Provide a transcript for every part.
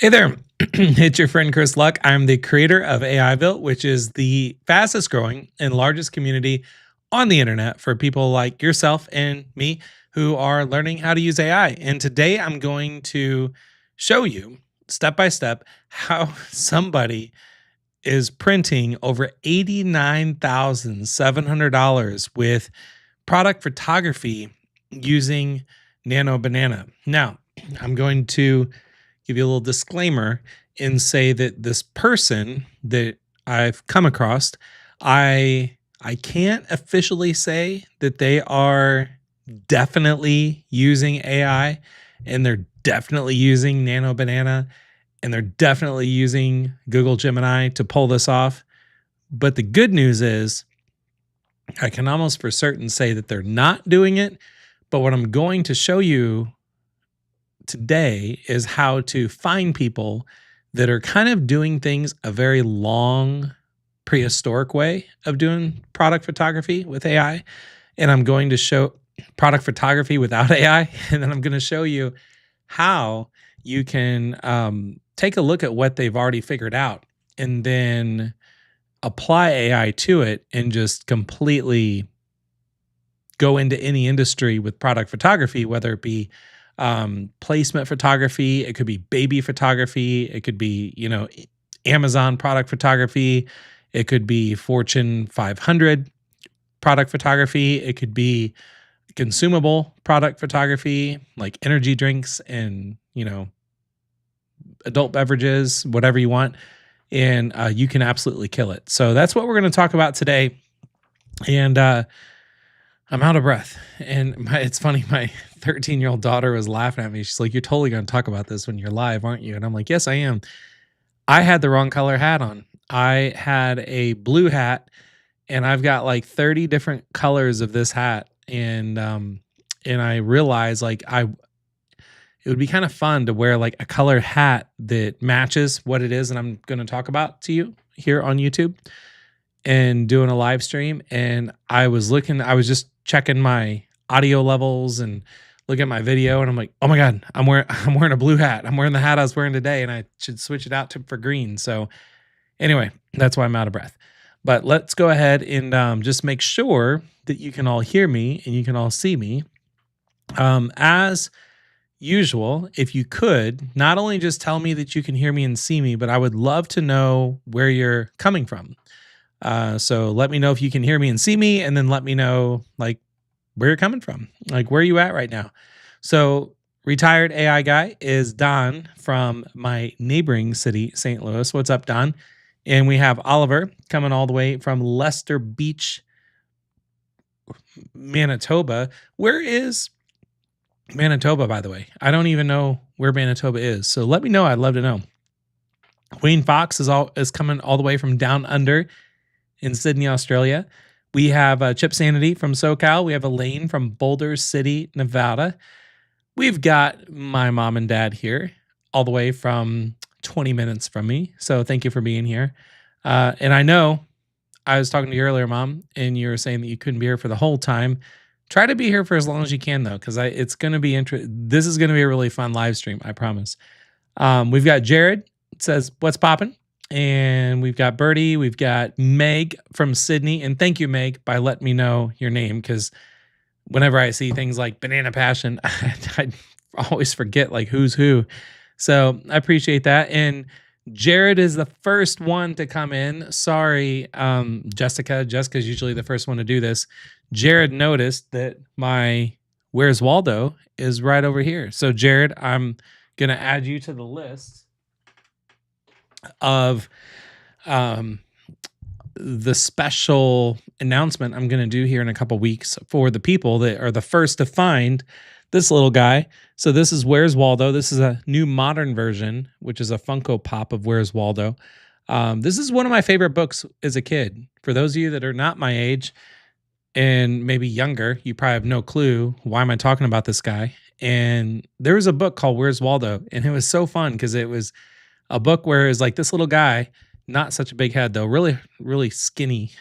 Hey there, it's your friend Chris Luck. I'm the creator of AIville, which is the fastest growing and largest community on the internet for people like yourself and me who are learning how to use AI. And today I'm going to show you step by step how somebody is printing over $89,700 with product photography using Nano Banana. Now, I'm going to give you a little disclaimer and say that this person that I've come across, I can't officially say that they are definitely using AI and they're definitely using Nano Banana and they're definitely using Google Gemini to pull this off. But the good news is I can almost for certain say that they're not doing it. But what I'm going to show you today is how to find people that are kind of doing things a very long prehistoric way of doing product photography with AI. And I'm going to show product photography without AI. And then I'm going to show you how you can take a look at what they've already figured out and then apply AI to it and just completely go into any industry with product photography, whether it be placement photography, it could be baby photography, it could be, Amazon product photography, it could be Fortune 500 product photography, it could be consumable product photography like energy drinks and, adult beverages, whatever you want. And you can absolutely kill it. So that's what we're going to talk about today. And I'm out of breath. And it's funny, my 13-year-old daughter was laughing at me. She's like, "You're totally going to talk about this when you're live, aren't you?" And I'm like, "Yes, I am." I had the wrong color hat on. I had a blue hat, and I've got like 30 different colors of this hat. And I realized it would be kind of fun to wear like a colored hat that matches what it is. And I'm going to talk about to you here on YouTube and doing a live stream. And I was just checking my audio levels and looking at my video. And I'm like, oh my God, I'm wearing a blue hat. I'm wearing the hat I was wearing today. And I should switch it out for green. So anyway, that's why I'm out of breath. But let's go ahead and just make sure that you can all hear me and you can all see me. As usual, if you could, not only just tell me that you can hear me and see me, but I would love to know where you're coming from. So let me know if you can hear me and see me, and then let me know like where you're coming from, like where are you at right now. So retired AI guy is Don from my neighboring city, St. Louis. What's up, Don? And we have Oliver coming all the way from Lester Beach, Manitoba. Where is Manitoba, by the way? I don't even know where Manitoba is. So let me know. I'd love to know. Wayne Fox is coming all the way from down under in Sydney, Australia. We have Chip Sanity from SoCal. We have Elaine from Boulder City, Nevada. We've got my mom and dad here all the way from 20 minutes from me. So thank you for being here. And I know I was talking to you earlier, Mom, and you were saying that you couldn't be here for the whole time. Try to be here for as long as you can, though, because it's going to be this is going to be a really fun live stream, I promise. We've got Jared. It says, "What's poppin'?" And we've got Birdie. We've got Meg from Sydney. And thank you, Meg, by letting me know your name, because whenever I see things like Banana Passion, I always forget like who's who. So I appreciate that. And Jared is the first one to come in. Sorry, Jessica. Jessica's usually the first one to do this. Jared noticed that my Where's Waldo is right over here. So Jared, I'm going to add you to the list of the special announcement I'm going to do here in a couple weeks for the people that are the first to find this little guy. So this is Where's Waldo. This is a new modern version, which is a Funko Pop of Where's Waldo. This is one of my favorite books as a kid. For those of you that are not my age and maybe younger, you probably have no clue why am I talking about this guy. And there was a book called Where's Waldo, and it was so fun because it was a book where it's like this little guy, not such a big head though, really, really skinny,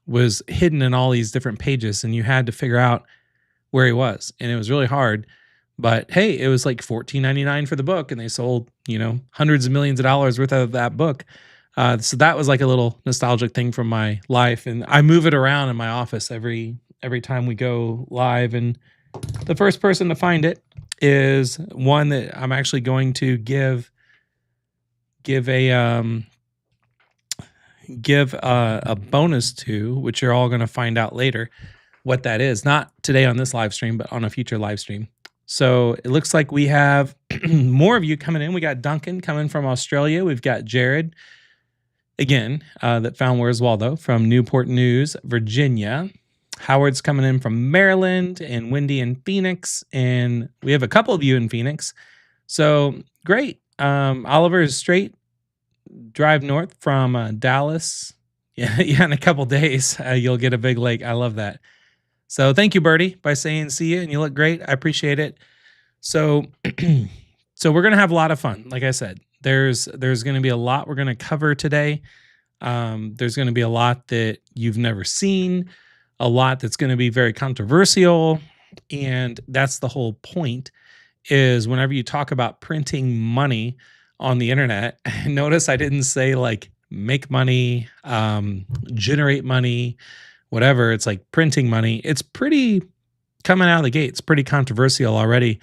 was hidden in all these different pages, and you had to figure out where he was. And it was really hard, But hey, it was like $14.99 for the book, and they sold, hundreds of millions of dollars worth of that book. So that was like a little nostalgic thing from my life, and I move it around in my office every time we go live. And the first person to find it is one that I'm actually going to give a bonus to, which you're all going to find out later what that is. Not today on this live stream, but on a future live stream. So it looks like we have more of you coming in. We got Duncan coming from Australia. We've got Jared, again, that found Where's Waldo from Newport News, Virginia. Howard's coming in from Maryland, and Wendy in Phoenix. And we have a couple of you in Phoenix. So great. Oliver is straight drive north from Dallas. Yeah, in a couple days, you'll get a big lake. I love that. So thank you, Birdie, by saying see you, and you look great. I appreciate it. So, so we're gonna have a lot of fun. Like I said, there's gonna be a lot we're gonna cover today. There's gonna be a lot that you've never seen, a lot that's gonna be very controversial, and that's the whole point. Is whenever you talk about printing money on the internet, notice I didn't say like make money, generate money, whatever. It's like printing money. It's pretty coming out of the gate. It's pretty controversial already.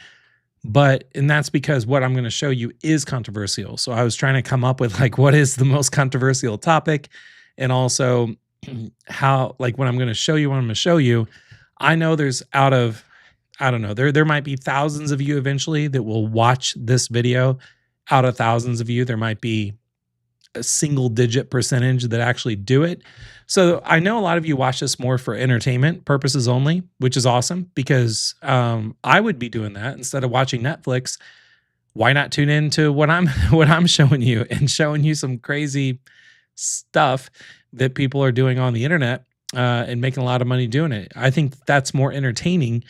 And that's because what I'm going to show you is controversial. So I was trying to come up with like, what is the most controversial topic? And also how, like when I'm going to show you, I know there's I don't know, there might be thousands of you eventually that will watch this video. Out of thousands of you, there might be a single digit percentage that actually do it. So I know a lot of you watch this more for entertainment purposes only, which is awesome because I would be doing that instead of watching Netflix. Why not tune into what I'm showing you and showing you some crazy stuff that people are doing on the internet and making a lot of money doing it. I think that's more entertaining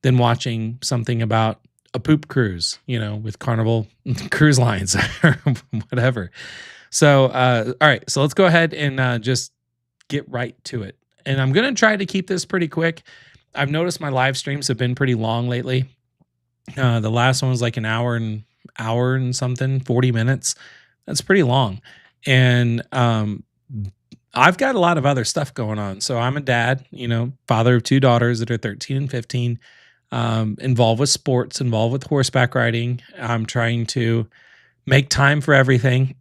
than watching something about a poop cruise, with Carnival Cruise Lines or whatever. So, all right, so let's go ahead and just get right to it. And I'm going to try to keep this pretty quick. I've noticed my live streams have been pretty long lately. The last one was like an hour and something, 40 minutes. That's pretty long. And I've got a lot of other stuff going on. So I'm a dad, father of two daughters that are 13 and 15. Involved with sports, involved with horseback riding. I'm trying to make time for everything.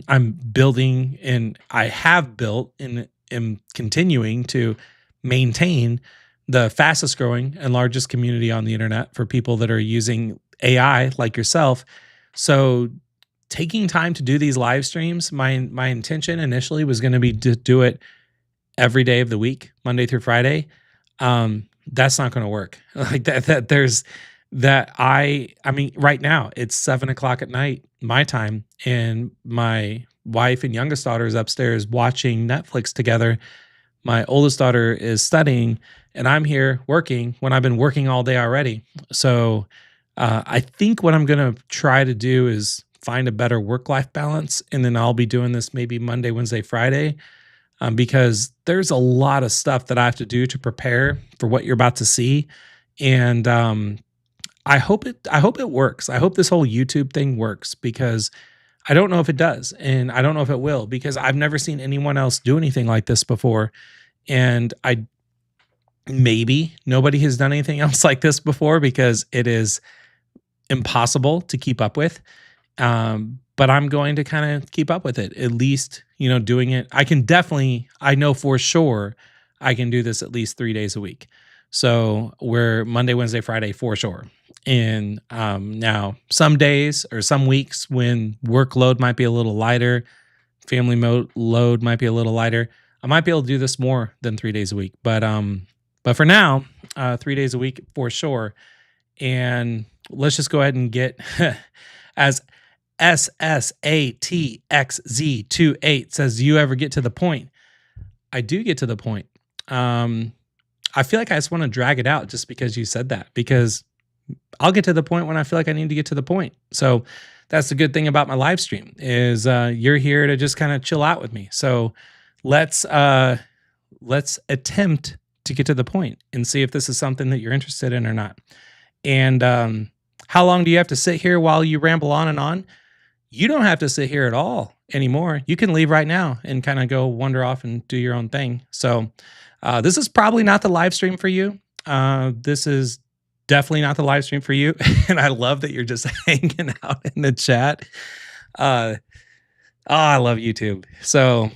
I'm building, and I have built and am continuing to maintain the fastest growing and largest community on the internet for people that are using AI like yourself. So taking time to do these live streams, my intention initially was going to be to do it every day of the week, Monday through Friday. That's not going to work like that. I mean, right now it's 7:00 at night, my time, and my wife and youngest daughter is upstairs watching Netflix together. My oldest daughter is studying, and I'm here working when I've been working all day already. So, I think what I'm going to try to do is find a better work-life balance. And then I'll be doing this maybe Monday, Wednesday, Friday. Because there's a lot of stuff that I have to do to prepare for what you're about to see. And I hope it works. I hope this whole YouTube thing works because I don't know if it does. And I don't know if it will because I've never seen anyone else do anything like this before. And maybe nobody has done anything else like this before because it is impossible to keep up with. But I'm going to kind of keep up with it, at least, doing it. I know for sure I can do this at least 3 days a week. So we're Monday, Wednesday, Friday for sure. And now some days or some weeks when workload might be a little lighter, family load might be a little lighter, I might be able to do this more than 3 days a week. But for now, 3 days a week for sure. And let's just go ahead and get as SSATXZ28 says, do you ever get to the point? I do get to the point. I feel like I just want to drag it out just because you said that, because I'll get to the point when I feel like I need to get to the point. So that's the good thing about my live stream is you're here to just kind of chill out with me. So let's attempt to get to the point and see if this is something that you're interested in or not. And How long do you have to sit here while you ramble on and on? You don't have to sit here at all anymore. You can leave right now and kind of go wander off and do your own thing. So, this is probably not the live stream for you. This is definitely not the live stream for you. And I love that you're just hanging out in the chat. Uh, I love YouTube. So,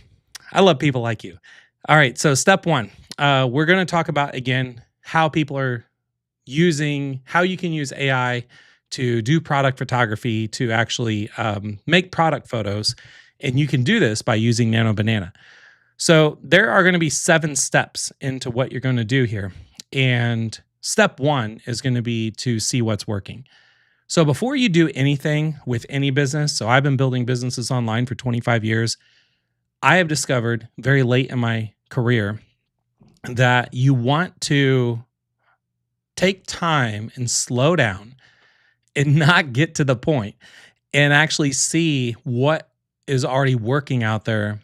I love people like you. All right. So, step one, we're going to talk about again how people are using, how you can use AI to do product photography to actually make product photos. And you can do this by using Nano Banana. So there are going to be 7 steps into what you're going to do here. And step one is going to be to see what's working. So before you do anything with any business, so I've been building businesses online for 25 years. I have discovered very late in my career that you want to take time and slow down and not get to the point and actually see what is already working out there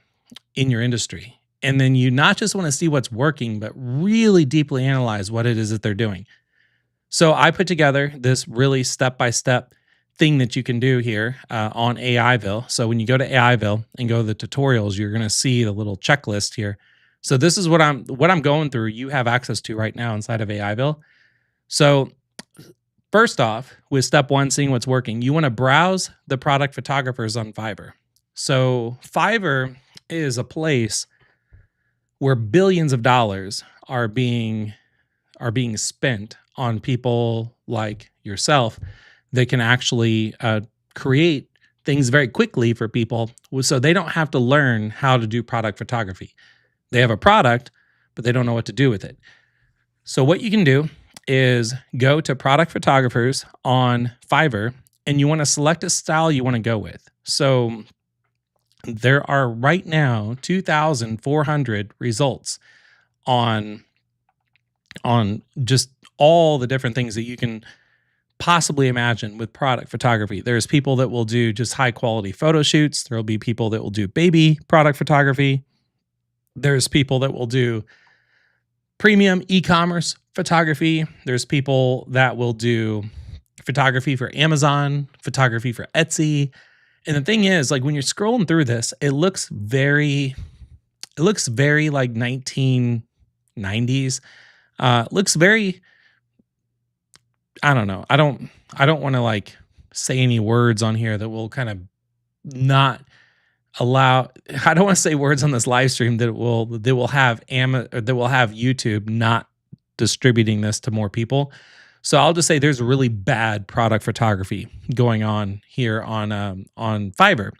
in your industry. And then you not just want to see what's working, but really deeply analyze what it is that they're doing. So I put together this really step-by-step thing that you can do here on AIville. So when you go to AIville and go to the tutorials, you're going to see the little checklist here. So this is what I'm going through. You have access to right now inside of AIville. So first off, with step one, seeing what's working, you want to browse the product photographers on Fiverr. So Fiverr is a place where billions of dollars are being spent on people like yourself that can actually create things very quickly for people, so they don't have to learn how to do product photography. They have a product, but they don't know what to do with it. So what you can do is go to product photographers on Fiverr, and you want to select a style you want to go with. So there are right now 2,400 results on just all the different things that you can possibly imagine with product photography. There's people that will do just high quality photo shoots. There'll be people that will do baby product photography. There's people that will do premium e-commerce photography. There's people that will do photography for Amazon, photography for Etsy. And the thing is, like when you're scrolling through this, it looks very like 1990s. Looks very, I don't know. I don't want to like say any words on here that will kind of not allow. I don't want to say words on this live stream that will have YouTube not distributing this to more people. So I'll just say there's really bad product photography going on here on Fiverr.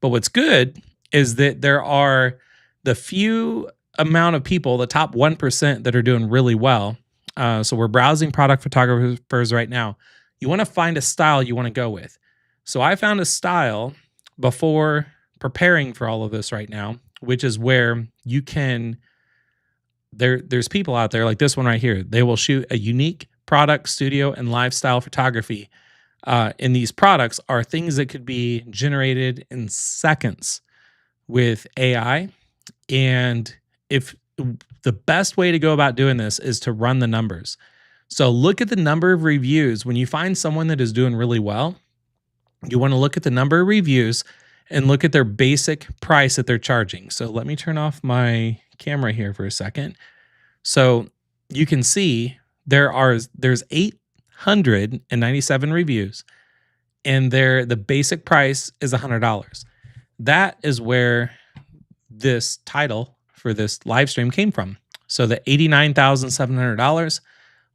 But what's good is that there are the few amount of people, the top 1% that are doing really well. So we're browsing product photographers right now. You want to find a style you want to go with. So I found a style before preparing for all of this right now, which is where you can, there's people out there like this one right here. They will shoot a unique product, studio, and lifestyle photography. And these products are things that could be generated in seconds with AI. And if the best way to go about doing this is to run the numbers. So look at the number of reviews. When you find someone that is doing really well, you want to look at the number of reviews and look at their basic price that they're charging. So let me turn off my camera here for a second. So you can see there's 897 reviews, and the basic price is $100. That is where this title for this live stream came from. So the $89,700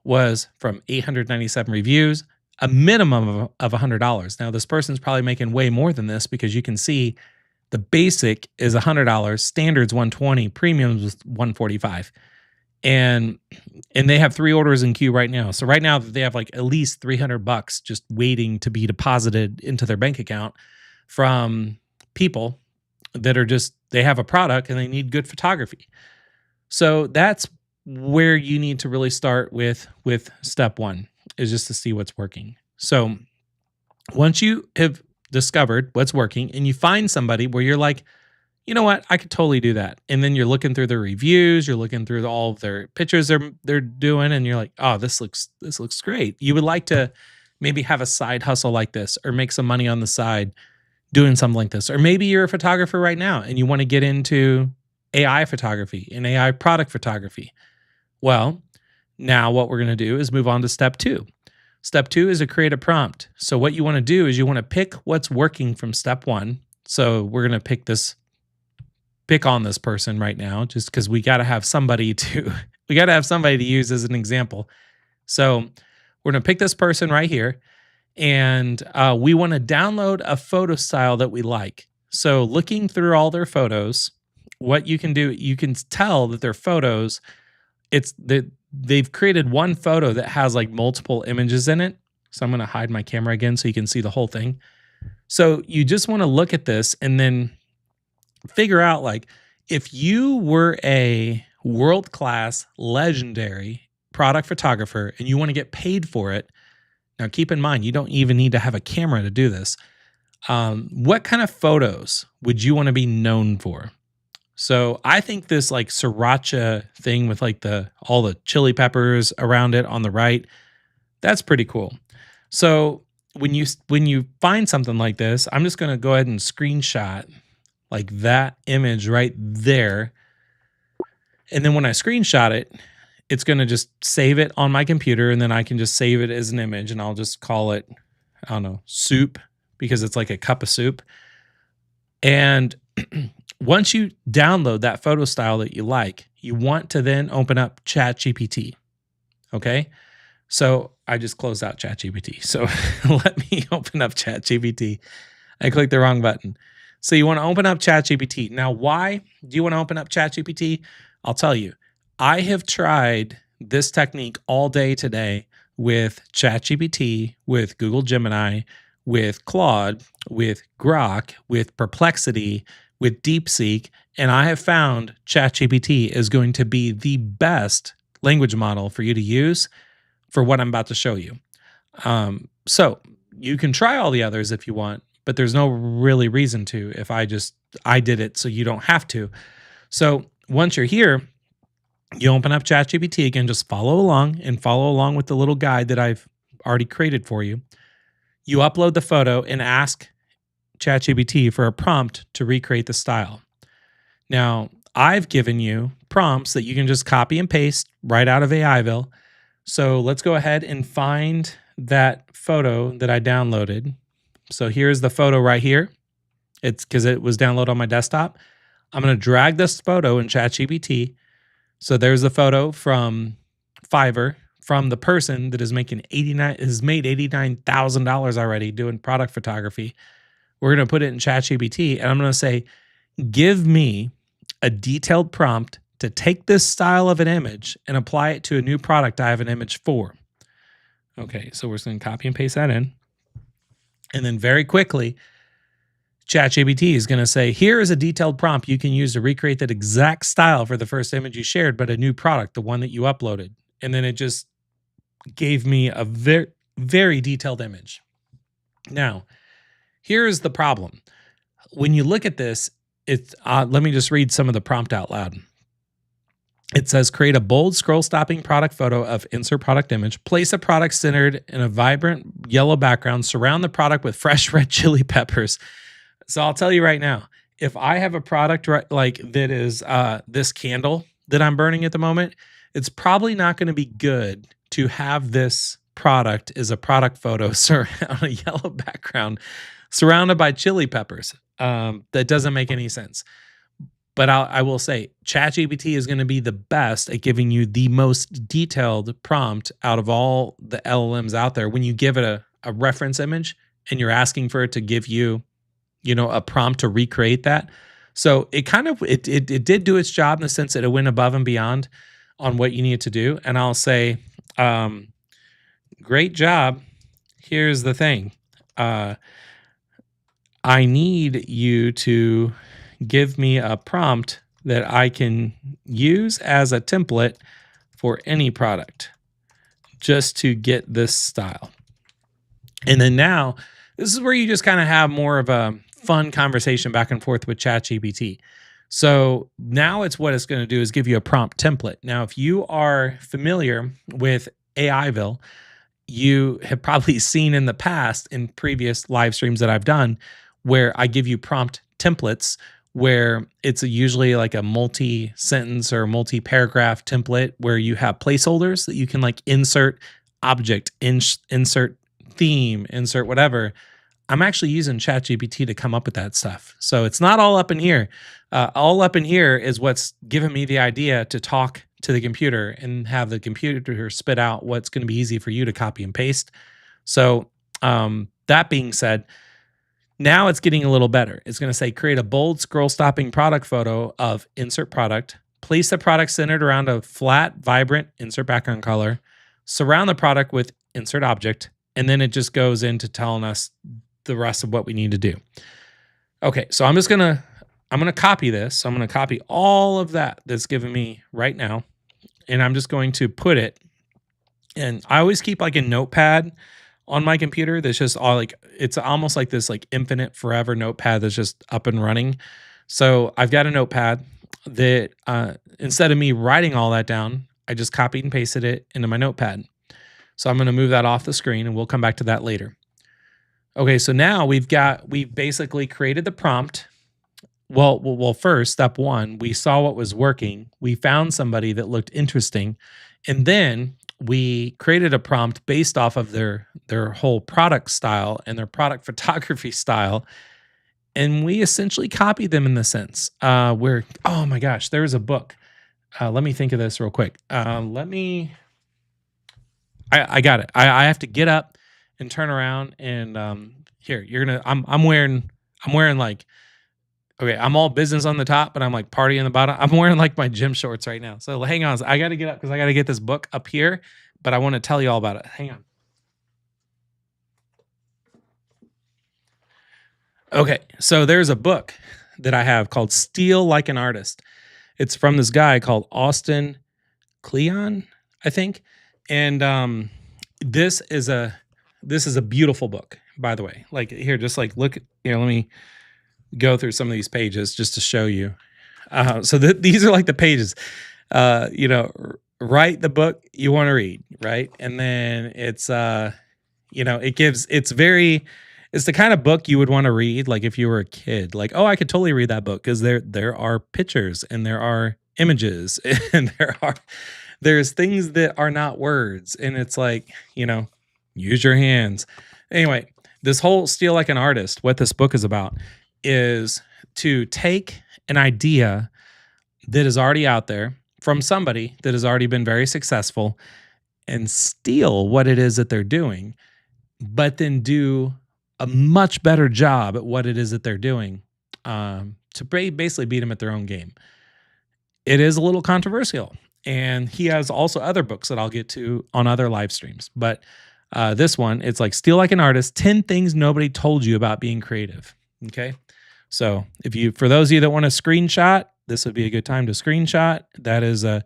was from 897 reviews, a minimum of $100. Now this person's probably making way more than this because you can see the basic is $100, standard's $120, premium's $145. And they have 3 orders in queue right now. So right now they have like at least $300 just waiting to be deposited into their bank account from people that are just, they have a product and they need good photography. So that's where you need to really start with step one, is just to see what's working. So once you have discovered what's working and you find somebody where you're like, you know what, I could totally do that. And then you're looking through their reviews, you're looking through all of their pictures they're doing, and you're like, oh, this looks great. You would like to maybe have a side hustle like this or make some money on the side doing something like this. Or maybe you're a photographer right now and you want to get into AI photography and AI product photography. Well, now what we're going to do is move on to step 2. Step 2 is to create a prompt. So what you want to do is you want to pick what's working from step 1. So we're going to pick on this person right now just because we got to have somebody to use as an example. So we're going to pick this person right here, and we want to download a photo style that we like. So looking through all their photos, what you can do, you can tell that their photos, they've created one photo that has like multiple images in it. So I'm going to hide my camera again so you can see the whole thing. So you just want to look at this and then figure out, like, if you were a world-class, legendary product photographer and you want to get paid for it. Now, keep in mind, you don't even need to have a camera to do this. What kind of photos would you want to be known for? So I think this like sriracha thing with like all the chili peppers around it on the right, that's pretty cool. So when you find something like this, I'm just going to go ahead and screenshot like that image right there. And then when I screenshot it, it's going to just save it on my computer, and then I can just save it as an image, and I'll just call it, I don't know, soup, because it's like a cup of soup. And once you download that photo style that you like, you want to then open up ChatGPT. Okay? So I just closed out ChatGPT. So let me open up ChatGPT. I clicked the wrong button. So you want to open up ChatGPT. Now, why do you want to open up ChatGPT? I'll tell you. I have tried this technique all day today with ChatGPT, with Google Gemini, with Claude, with Grok, with Perplexity, with DeepSeek, and I have found ChatGPT is going to be the best language model for you to use for what I'm about to show you. So you can try all the others if you want, but there's no really reason to if I did it so you don't have to. So once you're here, you open up ChatGPT again, just follow along with the little guide that I've already created for you. You upload the photo and ask ChatGPT for a prompt to recreate the style. Now, I've given you prompts that you can just copy and paste right out of AIville. So let's go ahead and find that photo that I downloaded. So here's the photo right here. It's because it was downloaded on my desktop. I'm going to drag this photo in ChatGPT. So there's the photo from Fiverr from the person that has made $89,000 already doing product photography. We're going to put it in ChatGPT, and I'm going to say, give me a detailed prompt to take this style of an image and apply it to a new product I have an image for. Okay, so we're just going to copy and paste that in. And then very quickly, ChatGPT is going to say, here is a detailed prompt you can use to recreate that exact style for the first image you shared, but a new product, the one that you uploaded. And then it just gave me a very, very detailed image. Now, here's the problem. When you look at this, let me just read some of the prompt out loud. It says, create a bold scroll-stopping product photo of insert product image. Place a product centered in a vibrant yellow background. Surround the product with fresh red chili peppers. So I'll tell you right now, if I have a product like that is this candle that I'm burning at the moment, it's probably not going to be good to have this product as a product photo on a yellow background surrounded by chili peppers. That doesn't make any sense. But I will say, ChatGPT is going to be the best at giving you the most detailed prompt out of all the LLMs out there. When you give it a reference image and you're asking for it to give you, a prompt to recreate that. So it did do its job in the sense that it went above and beyond on what you needed to do. And I'll say, great job. Here's the thing. I need you to give me a prompt that I can use as a template for any product just to get this style. And then now, this is where you just kind of have more of a fun conversation back and forth with ChatGPT. So now what it's going to do is give you a prompt template. Now, if you are familiar with AIville, you have probably seen in the past in previous live streams that I've done where I give you prompt templates where it's usually like a multi-sentence or multi-paragraph template where you have placeholders that you can like insert object, insert theme, insert whatever. I'm actually using ChatGPT to come up with that stuff. So it's not all up in here. All up in here is what's given me the idea to talk to the computer and have the computer spit out what's going to be easy for you to copy and paste. So that being said, now it's getting a little better. It's going to say create a bold scroll stopping product photo of insert product, place the product centered around a flat, vibrant insert background color, surround the product with insert object, and then it just goes into telling us the rest of what we need to do. Okay, so I'm gonna copy this. So I'm gonna copy all of that that's given me right now, and I'm just going to put it. And I always keep like a notepad on my computer that's just all like it's almost like this like infinite forever notepad that's just up and running. So I've got a notepad that instead of me writing all that down, I just copied and pasted it into my notepad. So I'm going to move that off the screen and we'll come back to that later. Okay, so now we've basically created the prompt. Well, first, step one, we saw what was working. We found somebody that looked interesting. And then we created a prompt based off of their whole product style and their product photography style. And we essentially copied them in the sense where, oh my gosh, there is a book. Let me think of this real quick. I got it. I have to get up and turn around and here I'm wearing like, okay, I'm all business on the top, but I'm like party on the bottom. I'm wearing like my gym shorts right now. So hang on. I got to get up because I got to get this book up here, but I want to tell you all about it. Hang on. Okay, so there's a book that I have called Steal Like an Artist. It's from this guy called Austin Kleon, I think. And this is a beautiful book, by the way. Like here, just like look here, let me go through some of these pages just to show you. So these are like the pages. Write the book you want to read, right? And then it's it's the kind of book you would want to read like if you were a kid. Like, oh, I could totally read that book because there are pictures and there are images and there's things that are not words. And it's like, use your hands. Anyway, this whole Steal Like an Artist, what this book is about is to take an idea that is already out there from somebody that has already been very successful and steal what it is that they're doing, but then do a much better job at what it is that they're doing to basically beat them at their own game. It is a little controversial. And he has also other books that I'll get to on other live streams. But this one, it's like Steal Like an Artist, 10 things nobody told you about being creative. Okay. So for those of you that want to screenshot, this would be a good time to screenshot. That is a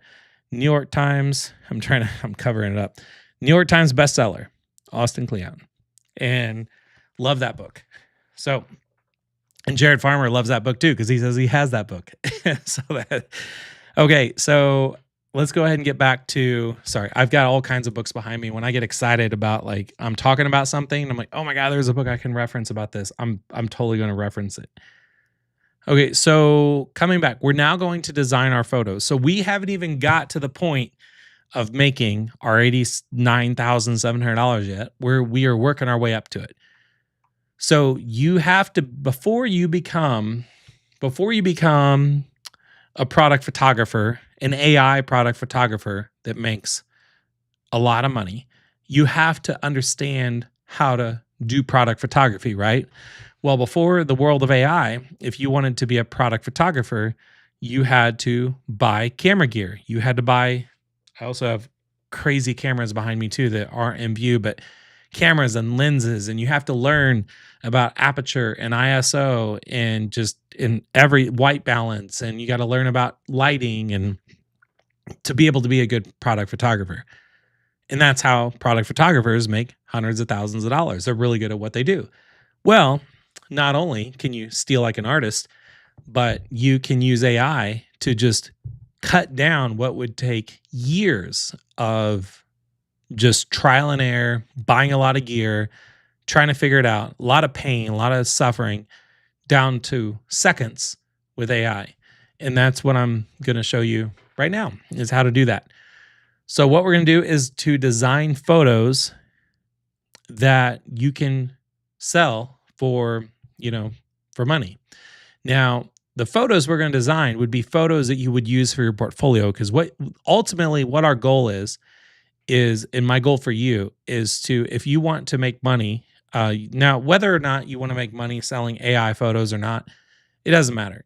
New York Times. I'm covering it up. New York Times bestseller, Austin Kleon. And love that book. So, and Jared Farmer loves that book too, because he says he has that book. Okay. So let's go ahead and get back to, sorry, I've got all kinds of books behind me. When I get excited about like, I'm talking about something, I'm like, oh my God, there's a book I can reference about this. I'm totally going to reference it. Okay. So coming back, we're now going to design our photos. So we haven't even got to the point of making our $89,700 yet, where we are working our way up to it. So you have to, before you become a product photographer, an AI product photographer that makes a lot of money, you have to understand how to do product photography, right? Well, before the world of AI, if you wanted to be a product photographer, you had to buy camera gear. You had to buy, I also have crazy cameras behind me too that aren't in view, but cameras and lenses, and you have to learn about aperture and ISO and just in every white balance, and you got to learn about lighting and to be able to be a good product photographer. And that's how product photographers make hundreds of thousands of dollars. They're really good at what they do. Well, not only can you steal like an artist, but you can use AI to just cut down what would take years of just trial and error, buying a lot of gear, trying to figure it out, a lot of pain, a lot of suffering, down to seconds with AI. And that's what I'm going to show you right now is how to do that. So what we're going to do is to design photos that you can sell for, for money. Now, the photos we're going to design would be photos that you would use for your portfolio, because what our goal is, and my goal for you is to, if you want to make money, now whether or not you want to make money selling AI photos or not, it doesn't matter.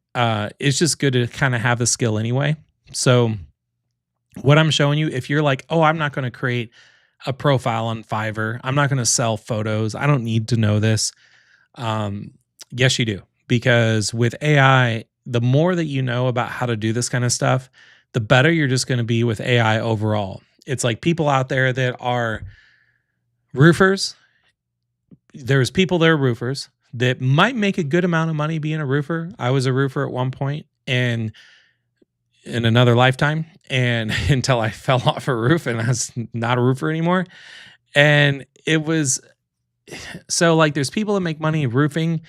It's just good to kind of have the skill anyway. So what I'm showing you, if you're like, oh, I'm not going to create a profile on Fiverr, I'm not going to sell photos, I don't need to know this. Yes, you do. Because with AI, the more that you know about how to do this kind of stuff, the better you're just going to be with AI overall. It's like people out there that are roofers. There's people that are roofers that might make a good amount of money being a roofer. I was a roofer at one point and in another lifetime, and until I fell off a roof and I was not a roofer anymore. And it was so like there's people that make money roofing.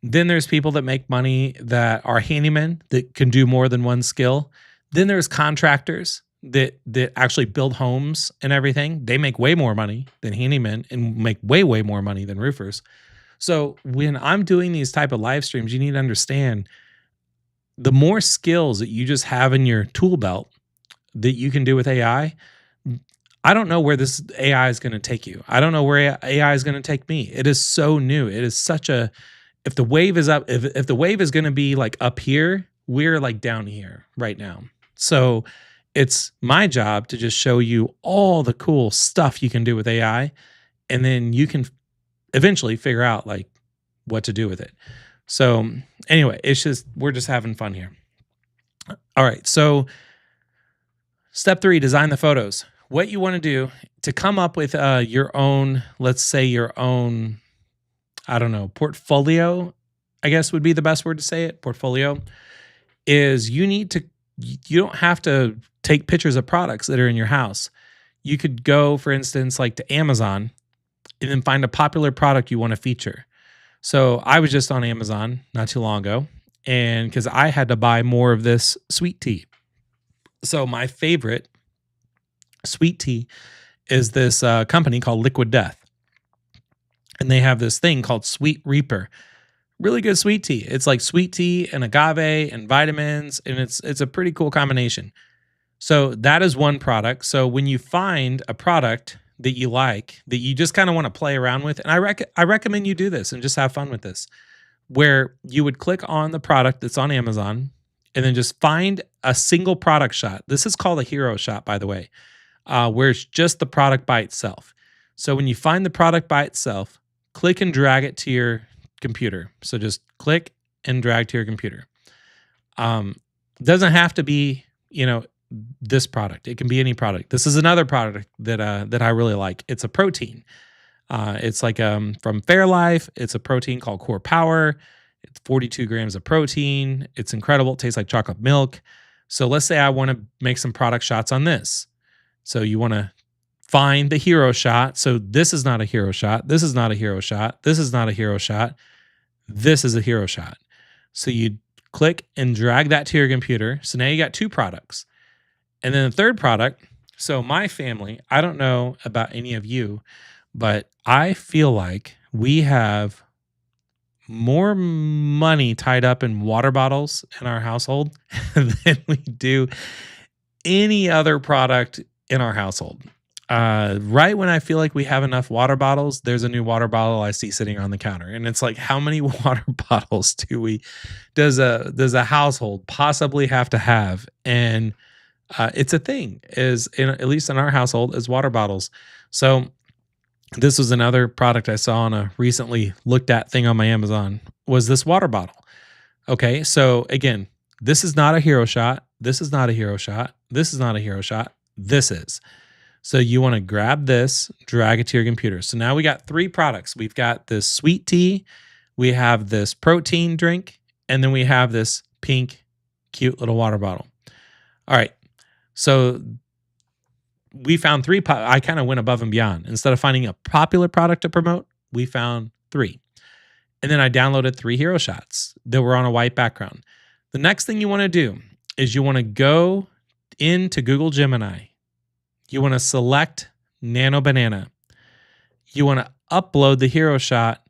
Then there's people that make money that are handymen that can do more than one skill. Then there's contractors that actually build homes and everything. They make way more money than handymen and make way more money than roofers. So when I'm doing these type of live streams, you need to understand the more skills that you just have in your tool belt that you can do with AI. I don't know where this AI is going to take you. I don't know where AI is going to take me. It is so new. It is such a, if the wave is up, if the wave is going to be like up here, we're like down here right now. So it's my job to just show you all the cool stuff you can do with AI. And then you can eventually figure out like what to do with it. So anyway, we're just having fun here. All right. So step 3, design the photos. What you want to do to come up with your own, let's say your own, I don't know, portfolio, I guess would be the best word to say it. Portfolio is you don't have to take pictures of products that are in your house. You could go, for instance, like to Amazon and then find a popular product you want to feature. So I was just on Amazon not too long ago, and because I had to buy more of this sweet tea. So my favorite sweet tea is this company called Liquid Death. And they have this thing called Sweet Reaper. Really good sweet tea. It's like sweet tea and agave and vitamins, and it's a pretty cool combination. So that is one product. So when you find a product that you like, that you just kind of want to play around with, and I recommend you do this and just have fun with this, where you would click on the product that's on Amazon and then just find a single product shot. This is called a hero shot, by the way, where it's just the product by itself. So when you find the product by itself, click and drag it to your computer. So just click and drag to your computer. Doesn't have to be, this product. It can be any product. This is another product that I really like. It's a protein. It's like from Fairlife. It's a protein called Core Power. It's 42 grams of protein. It's incredible. It tastes like chocolate milk. So let's say I want to make some product shots on this. So you want to find the hero shot. So this is not a hero shot. This is not a hero shot. This is not a hero shot. This is a hero shot. So you click and drag that to your computer. So now you got 2 products. And then the third product. So my family, I don't know about any of you, but I feel like we have more money tied up in water bottles in our household than we do any other product in our household. Right when I feel like we have enough water bottles, there's a new water bottle I see sitting on the counter. And it's like, how many water bottles does a household possibly have to have? And it's a thing, at least in our household, is water bottles. So this was another product I saw on a recently looked at thing on my Amazon, was this water bottle. Okay, so again, this is not a hero shot. This is not a hero shot. This is not a hero shot. This is. So you want to grab this, drag it to your computer. So now we got 3 products. We've got this sweet tea, we have this protein drink, and then we have this pink, cute little water bottle. All right. So we found three. I kind of went above and beyond. Instead of finding a popular product to promote, we found three. And then I downloaded 3 hero shots that were on a white background. The next thing you want to do is you want to go into Google Gemini. You want to select Nano Banana. You want to upload the hero shot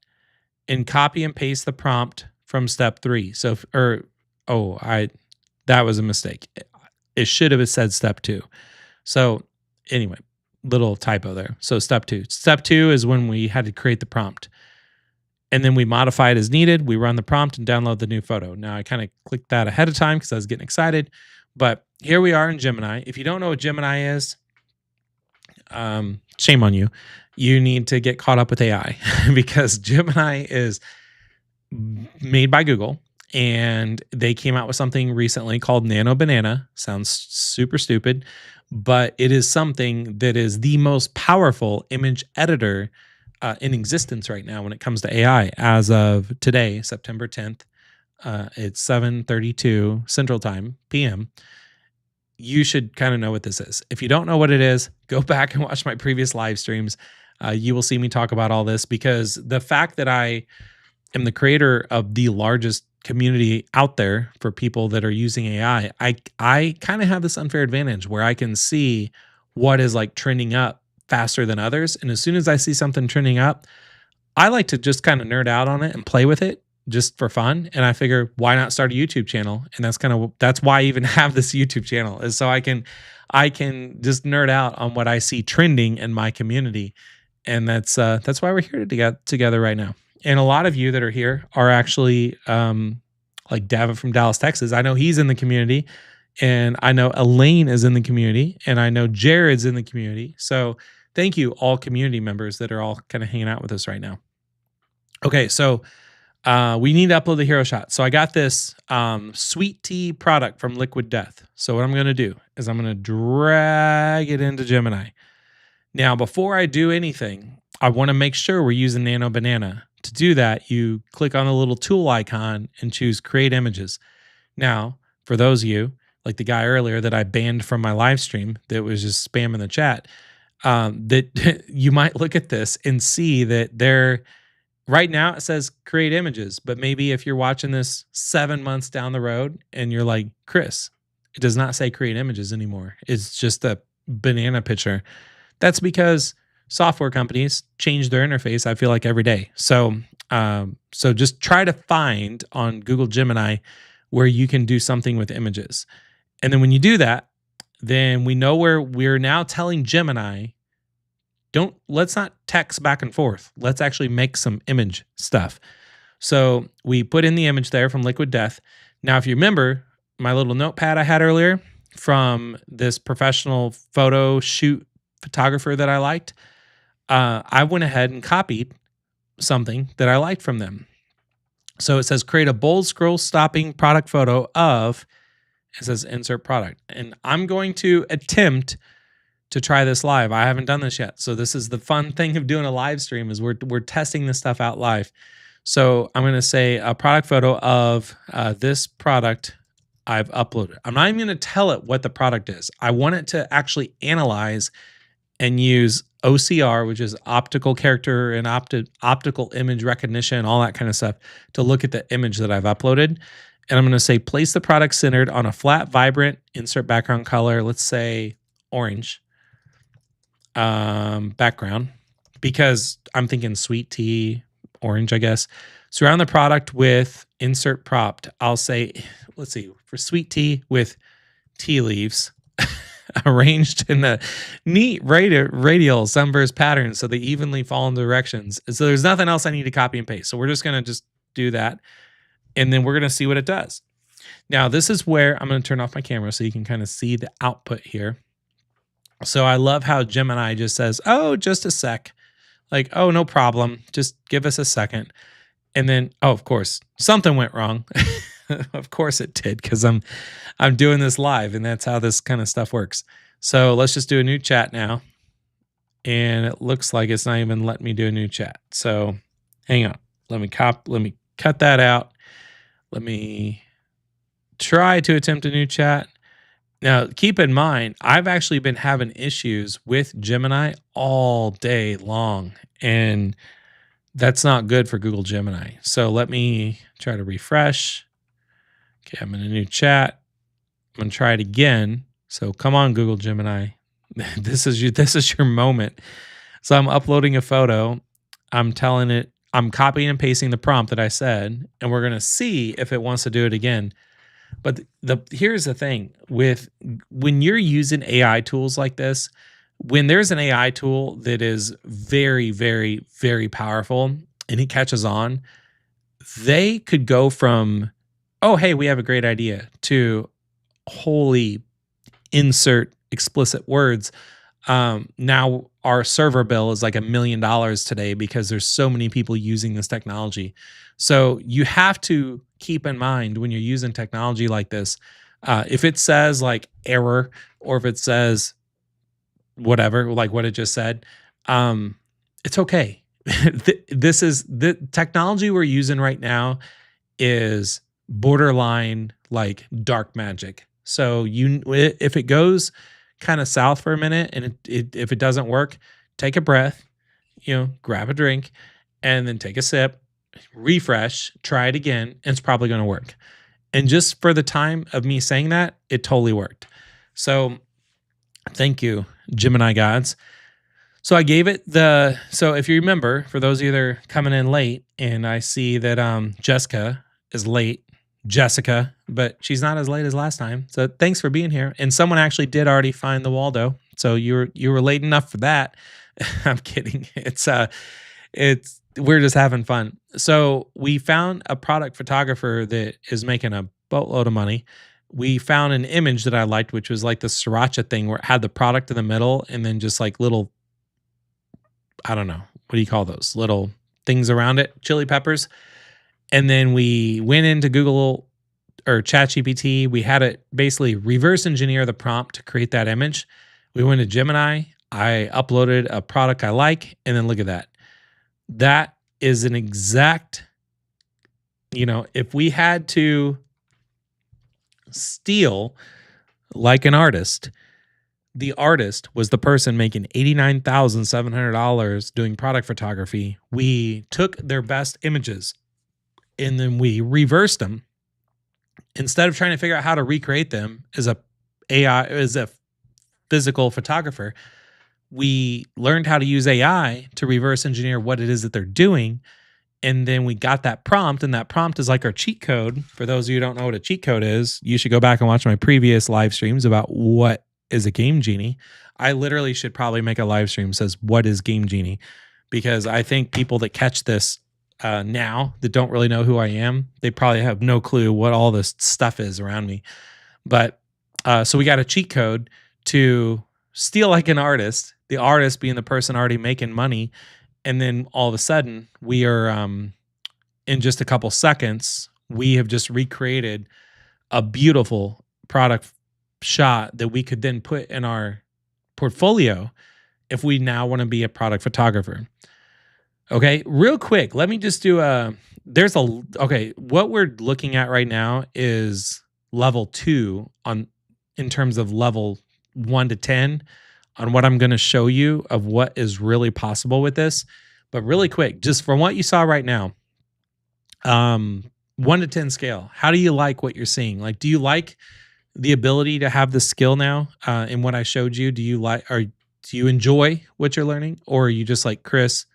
and copy and paste the prompt from step 3. So, that was a mistake. It should have said step 2. So anyway, little typo there. So step 2. Step 2 is when we had to create the prompt. And then we modify it as needed. We run the prompt and download the new photo. Now, I kind of clicked that ahead of time because I was getting excited. But here we are in Gemini. If you don't know what Gemini is, shame on you. You need to get caught up with AI because Gemini is made by Google. And they came out with something recently called Nano Banana. Sounds super stupid, but it is something that is the most powerful image editor in existence right now when it comes to AI. As of today, September 10th, it's 7:32 Central Time, PM. You should kind of know what this is. If you don't know what it is, go back and watch my previous live streams. You will see me talk about all this because the fact that I am the creator of the largest community out there for people that are using AI, I kind of have this unfair advantage where I can see what is like trending up faster than others. And as soon as I see something trending up, I like to just kind of nerd out on it and play with it just for fun. And I figure, why not start a YouTube channel? And that's why I even have this YouTube channel, is so I can just nerd out on what I see trending in my community. And that's why we're here together right now. And a lot of you that are here are actually like Davin from Dallas, Texas. I know he's in the community, and I know Elaine is in the community, and I know Jared's in the community. So thank you, all community members that are all kind of hanging out with us right now. Okay, so we need to upload the hero shot. So I got this sweet tea product from Liquid Death. So what I'm going to do is I'm going to drag it into Gemini. Now, before I do anything, I want to make sure we're using Nano Banana. To do that, you click on the little tool icon and choose Create Images. Now, for those of you, like the guy earlier that I banned from my live stream that was just spamming the chat, that you might look at this and see that right now it says Create Images, but maybe if you're watching this 7 months down the road and you're like, Chris, it does not say Create Images anymore. It's just a banana picture. That's because software companies change their interface, I feel like, every day. So just try to find on Google Gemini where you can do something with images. And then when you do that, then we know where we're now telling Gemini, let's not text back and forth. Let's actually make some image stuff. So we put in the image there from Liquid Death. Now, if you remember my little notepad I had earlier from this professional photo shoot photographer that I liked, I went ahead and copied something that I liked from them. So it says create a bold scroll stopping product photo of, it says insert product. And I'm going to attempt to try this live. I haven't done this yet. So this is the fun thing of doing a live stream, is we're testing this stuff out live. So I'm going to say a product photo of this product I've uploaded. I'm not even going to tell it what the product is. I want it to actually analyze and use OCR, which is optical character and optical image recognition, all that kind of stuff, to look at the image that I've uploaded. And I'm going to say, place the product centered on a flat, vibrant, insert background color, let's say orange background, because I'm thinking sweet tea, orange, I guess. Surround the product with insert prompt. I'll say, let's see, for sweet tea with tea leaves arranged in a neat radial sunburst pattern so they evenly fall in directions. So there's nothing else I need to copy and paste. So we're just going to just do that. And then we're going to see what it does. Now, this is where I'm going to turn off my camera so you can kind of see the output here. So I love how Gemini just says, oh, just a sec. Like, oh, no problem. Just give us a second. And then, oh, of course, something went wrong. Of course it did, because I'm doing this live, and that's how this kind of stuff works. So let's just do a new chat now. And it looks like it's not even letting me do a new chat. So hang on. Let me cut that out. Let me try to attempt a new chat. Now, keep in mind, I've actually been having issues with Gemini all day long, and that's not good for Google Gemini. So let me try to refresh. Okay, I'm in a new chat. I'm gonna try it again. So come on, Google Gemini. This is your moment. So I'm uploading a photo. I'm telling it, I'm copying and pasting the prompt that I said, and we're gonna see if it wants to do it again. But here's the thing with when you're using AI tools like this, when there's an AI tool that is very, very, very powerful and it catches on, they could go from, oh, hey, we have a great idea to holy insert explicit words. Now our server bill is like $1 million today because there's so many people using this technology. So you have to keep in mind when you're using technology like this, if it says like error or if it says whatever, like what it just said, it's okay. This is the technology we're using right now is borderline like dark magic. So if it goes kind of south for a minute and if it doesn't work, take a breath, grab a drink and then take a sip, refresh, try it again, and it's probably going to work. And just for the time of me saying that, it totally worked. So thank you, Gemini gods. So I gave it so if you remember, for those of you that are coming in late, and I see that Jessica is late, but she's not as late as last time. So thanks for being here. And someone actually did already find the Waldo. So you were late enough for that. I'm kidding. It's we're just having fun. So we found a product photographer that is making a boatload of money. We found an image that I liked, which was like the sriracha thing where it had the product in the middle and then just like little, I don't know, what do you call those little things around it? Chili peppers. And then we went into Google or ChatGPT. We had it basically reverse engineer the prompt to create that image. We went to Gemini. I uploaded a product I like. And then look at that. That is an exact, if we had to steal like an artist, the artist was the person making $89,700 doing product photography. We took their best images and then we reversed them. Instead of trying to figure out how to recreate them as a physical photographer, we learned how to use AI to reverse engineer what it is that they're doing. And then we got that prompt, and that prompt is like our cheat code. For those of you who don't know what a cheat code is, you should go back and watch my previous live streams about what is a Game Genie. I literally should probably make a live stream that says, what is Game Genie? Because I think people that catch this now that don't really know who I am, they probably have no clue what all this stuff is around me. But so we got a cheat code to steal like an artist, the artist being the person already making money. And then all of a sudden we are, in just a couple seconds, we have just recreated a beautiful product shot that we could then put in our portfolio if we now want to be a product photographer. Okay, real quick, let me just do what we're looking at right now is level 2 in terms of level 1 to 10 on what I'm going to show you of what is really possible with this. But really quick, just from what you saw right now, 1 to 10 scale, how do you like what you're seeing? Like, do you like the ability to have the skill now in what I showed you? Do you enjoy what you're learning? Or are you just like Chris,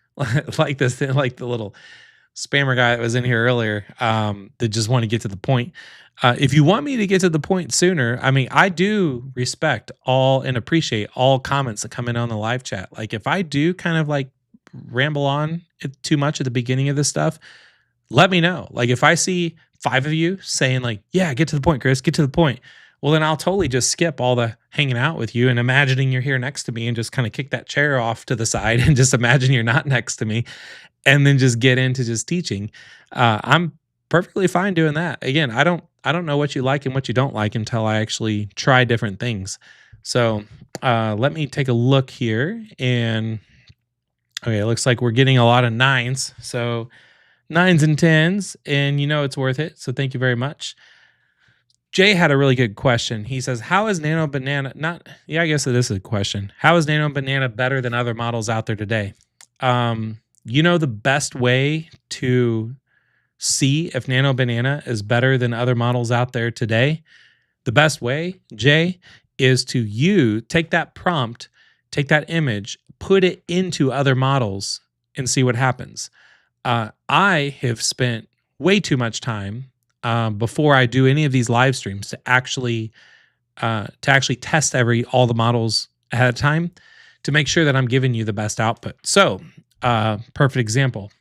like this, like the little spammer guy that was in here earlier that just want to get to the point? If you want me to get to the point sooner, I mean, I do respect all and appreciate all comments that come in on the live chat. Like if I do kind of like ramble on too much at the beginning of this stuff, let me know. Like if I see 5 of you saying like, yeah, get to the point, Chris, get to the point. Well, then I'll totally just skip all the hanging out with you and imagining you're here next to me and just kind of kick that chair off to the side and just imagine you're not next to me and then just get into just teaching. I'm perfectly fine doing that. Again, I don't know what you like and what you don't like until I actually try different things. So let me take a look here. And okay, it looks like we're getting a lot of 9s. So 9s and 10s, and it's worth it. So thank you very much. Jay had a really good question. He says, "How is Nano Banana not?" Yeah, I guess it is a question. How is Nano Banana better than other models out there today? The best way to see if Nano Banana is better than other models out there today, the best way, Jay, is to take that prompt, take that image, put it into other models and see what happens. I have spent way too much time before I do any of these live streams to actually test all the models ahead of time to make sure that I'm giving you the best output. So, perfect example.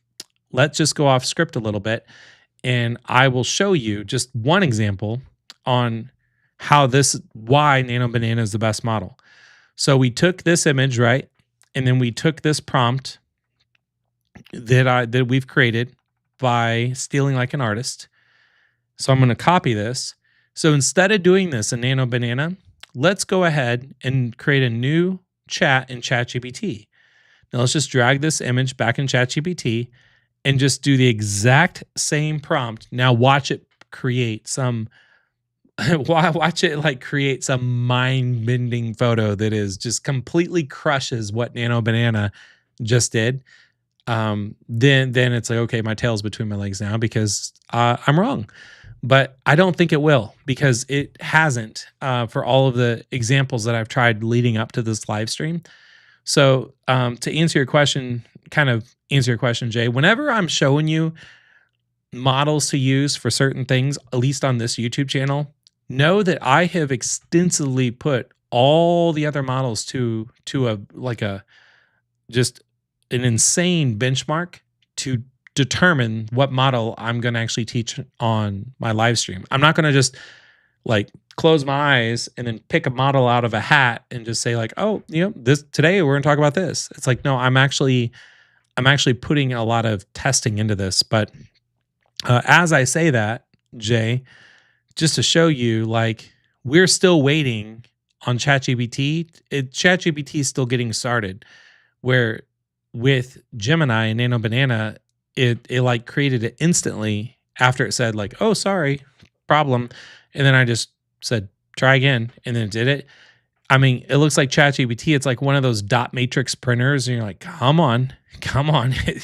Let's just go off script a little bit, and I will show you just one example on why Nano Banana is the best model. So we took this image, right? And then we took this prompt that we've created by stealing like an artist. So I'm going to copy this. So instead of doing this in Nano Banana, let's go ahead and create a new chat in ChatGPT. Now let's just drag this image back in ChatGPT and just do the exact same prompt. Now watch it create some create some mind-bending photo that is just completely crushes what Nano Banana just did. Then it's like, okay, my tail's between my legs now because I'm wrong. But I don't think it will, because it hasn't for all of the examples that I've tried leading up to this live stream. So to answer your question, Jay, whenever I'm showing you models to use for certain things, at least on this YouTube channel, know that I have extensively put all the other models to just an insane benchmark to determine what model I'm going to actually teach on my live stream. I'm not going to just like close my eyes and then pick a model out of a hat and just say like, oh, this today we're going to talk about this. It's like, no, I'm actually putting a lot of testing into this. But as I say that, Jay, just to show you, like, we're still waiting on ChatGPT. ChatGPT is still getting started, where with Gemini and Nano Banana, it like created it instantly after it said like, oh, sorry, problem. And then I just said, try again. And then it did it. I mean, it looks like ChatGPT. It's like one of those dot matrix printers. And you're like, come on.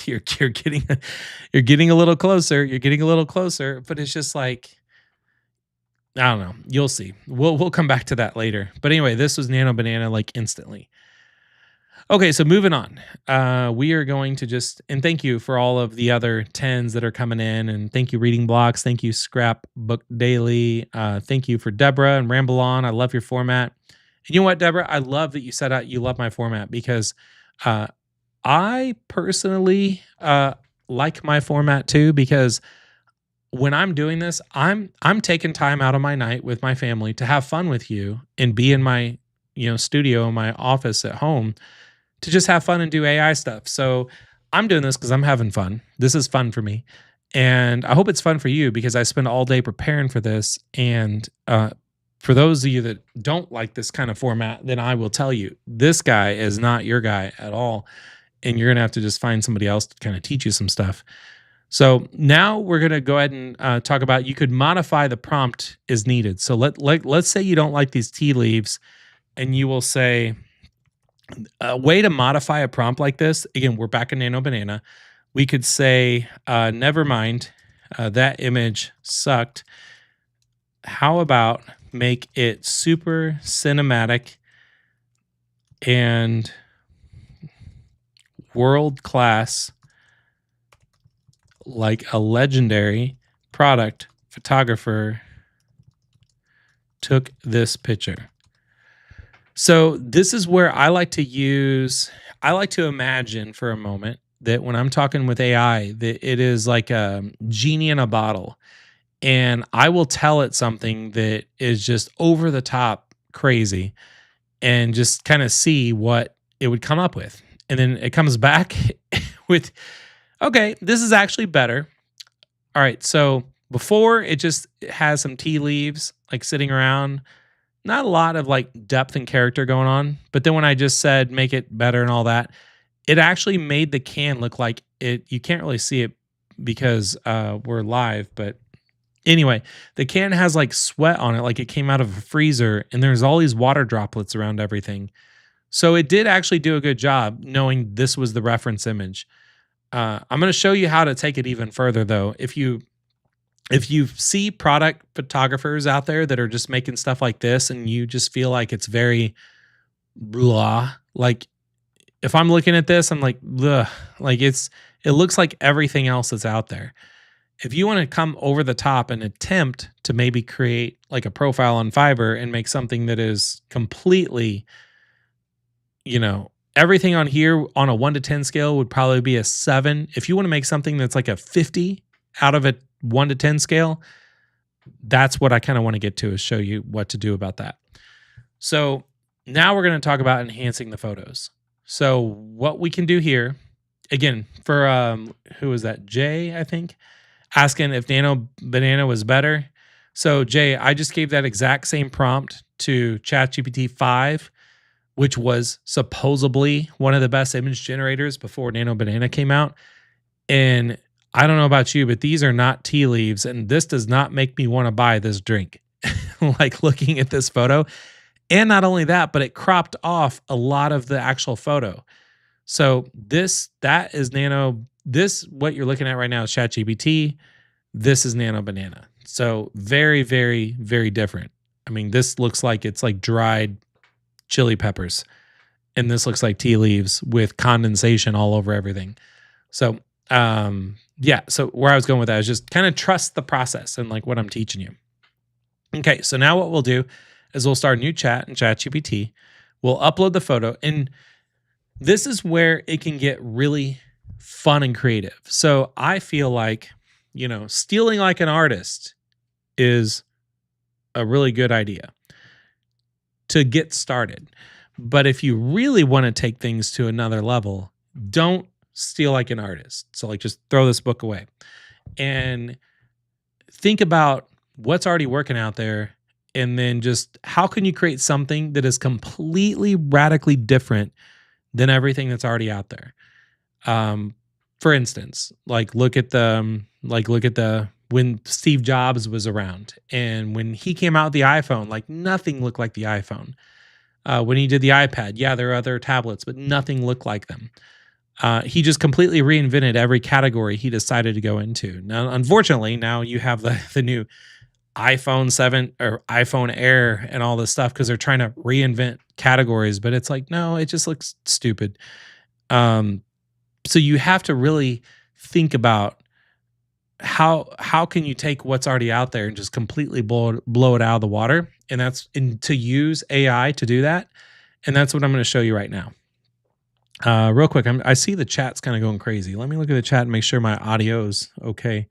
you're getting a little closer. You're getting a little closer. But it's just like, I don't know. You'll see. We'll come back to that later. But anyway, this was Nano Banana like instantly. Okay, so moving on. We are going to and thank you for all of the other 10s that are coming in. And thank you, Reading Blocks. Thank you, Scrapbook Daily. Thank you for Deborah and Ramble On. I love your format. And you know what, Deborah? I love that you said you love my format, because I personally like my format too, because when I'm doing this, I'm taking time out of my night with my family to have fun with you and be in my studio in my office at home to just have fun and do AI stuff. So I'm doing this because I'm having fun. This is fun for me. And I hope it's fun for you, because I spend all day preparing for this. And for those of you that don't like this kind of format, then I will tell you, this guy is not your guy at all. And you're going to have to just find somebody else to kind of teach you some stuff. So now we're going to go ahead and talk about, you could modify the prompt as needed. So let's say you don't like these tea leaves, and you will say, a way to modify a prompt like this, again, we're back in Nano Banana. We could say, never mind, that image sucked. How about make it super cinematic and world-class, like a legendary product photographer took this picture. So this is where I like to imagine for a moment that when I'm talking with AI, that it is like a genie in a bottle, and I will tell it something that is just over the top crazy and just kind of see what it would come up with. And then it comes back with, okay, this is actually better. All right. So before, it just has some tea leaves like sitting around, not a lot of like depth and character going on. But then when I just said make it better and all that, it actually made the can look like it. You can't really see it because we're live, but Anyway, the can has like sweat on it, like it came out of a freezer, and there's all these water droplets around everything. So it did actually do a good job knowing this was the reference image. I'm going to show you how to take it even further, though. If you see product photographers out there that are just making stuff like this, and you just feel like it's very blah, like if I'm looking at this, I'm like, ugh, like it looks like everything else that's out there. If you want to come over the top and attempt to maybe create like a profile on Fiverr and make something that is completely, everything on here on a 1 to 10 scale would probably be a 7. If you want to make something that's like a 50 out of a 1 to 10 scale, that's what I kind of want to get to, is show you what to do about that. So now we're going to talk about enhancing the photos. So what we can do here, again, for who was that? Jay, I think, asking if Nano Banana was better. So Jay, I just gave that exact same prompt to ChatGPT 5, which was supposedly one of the best image generators before Nano Banana came out. And I don't know about you, but these are not tea leaves, and this does not make me want to buy this drink. Like looking at this photo. And not only that, but it cropped off a lot of the actual photo. So that is what you're looking at right now is ChatGPT. This is Nano Banana. So very, very, very different. I mean, this looks like it's like dried chili peppers, and this looks like tea leaves with condensation all over everything. So, yeah. So where I was going with that is just kind of trust the process and like what I'm teaching you. Okay. So now what we'll do is we'll start a new chat in ChatGPT. We'll upload the photo, and this is where it can get really fun and creative. So I feel like, stealing like an artist is a really good idea to get started. But if you really want to take things to another level, don't steal like an artist. So like just throw this book away and think about what's already working out there. And then just how can you create something that is completely radically different than everything that's already out there? For instance, look at the when Steve Jobs was around, and when he came out with the iPhone, like nothing looked like the iPhone. When he did the iPad, yeah, there are other tablets, but nothing looked like them. He just completely reinvented every category he decided to go into. Now, unfortunately, now you have the new iPhone 7 or iPhone Air and all this stuff because they're trying to reinvent categories, but it's like, no, it just looks stupid. So you have to really think about how can you take what's already out there and just completely blow it out of the water, and to use AI to do that. And that's what I'm going to show you right now. Real quick, I see the chat's kind of going crazy. Let me look at the chat and make sure my audio is okay.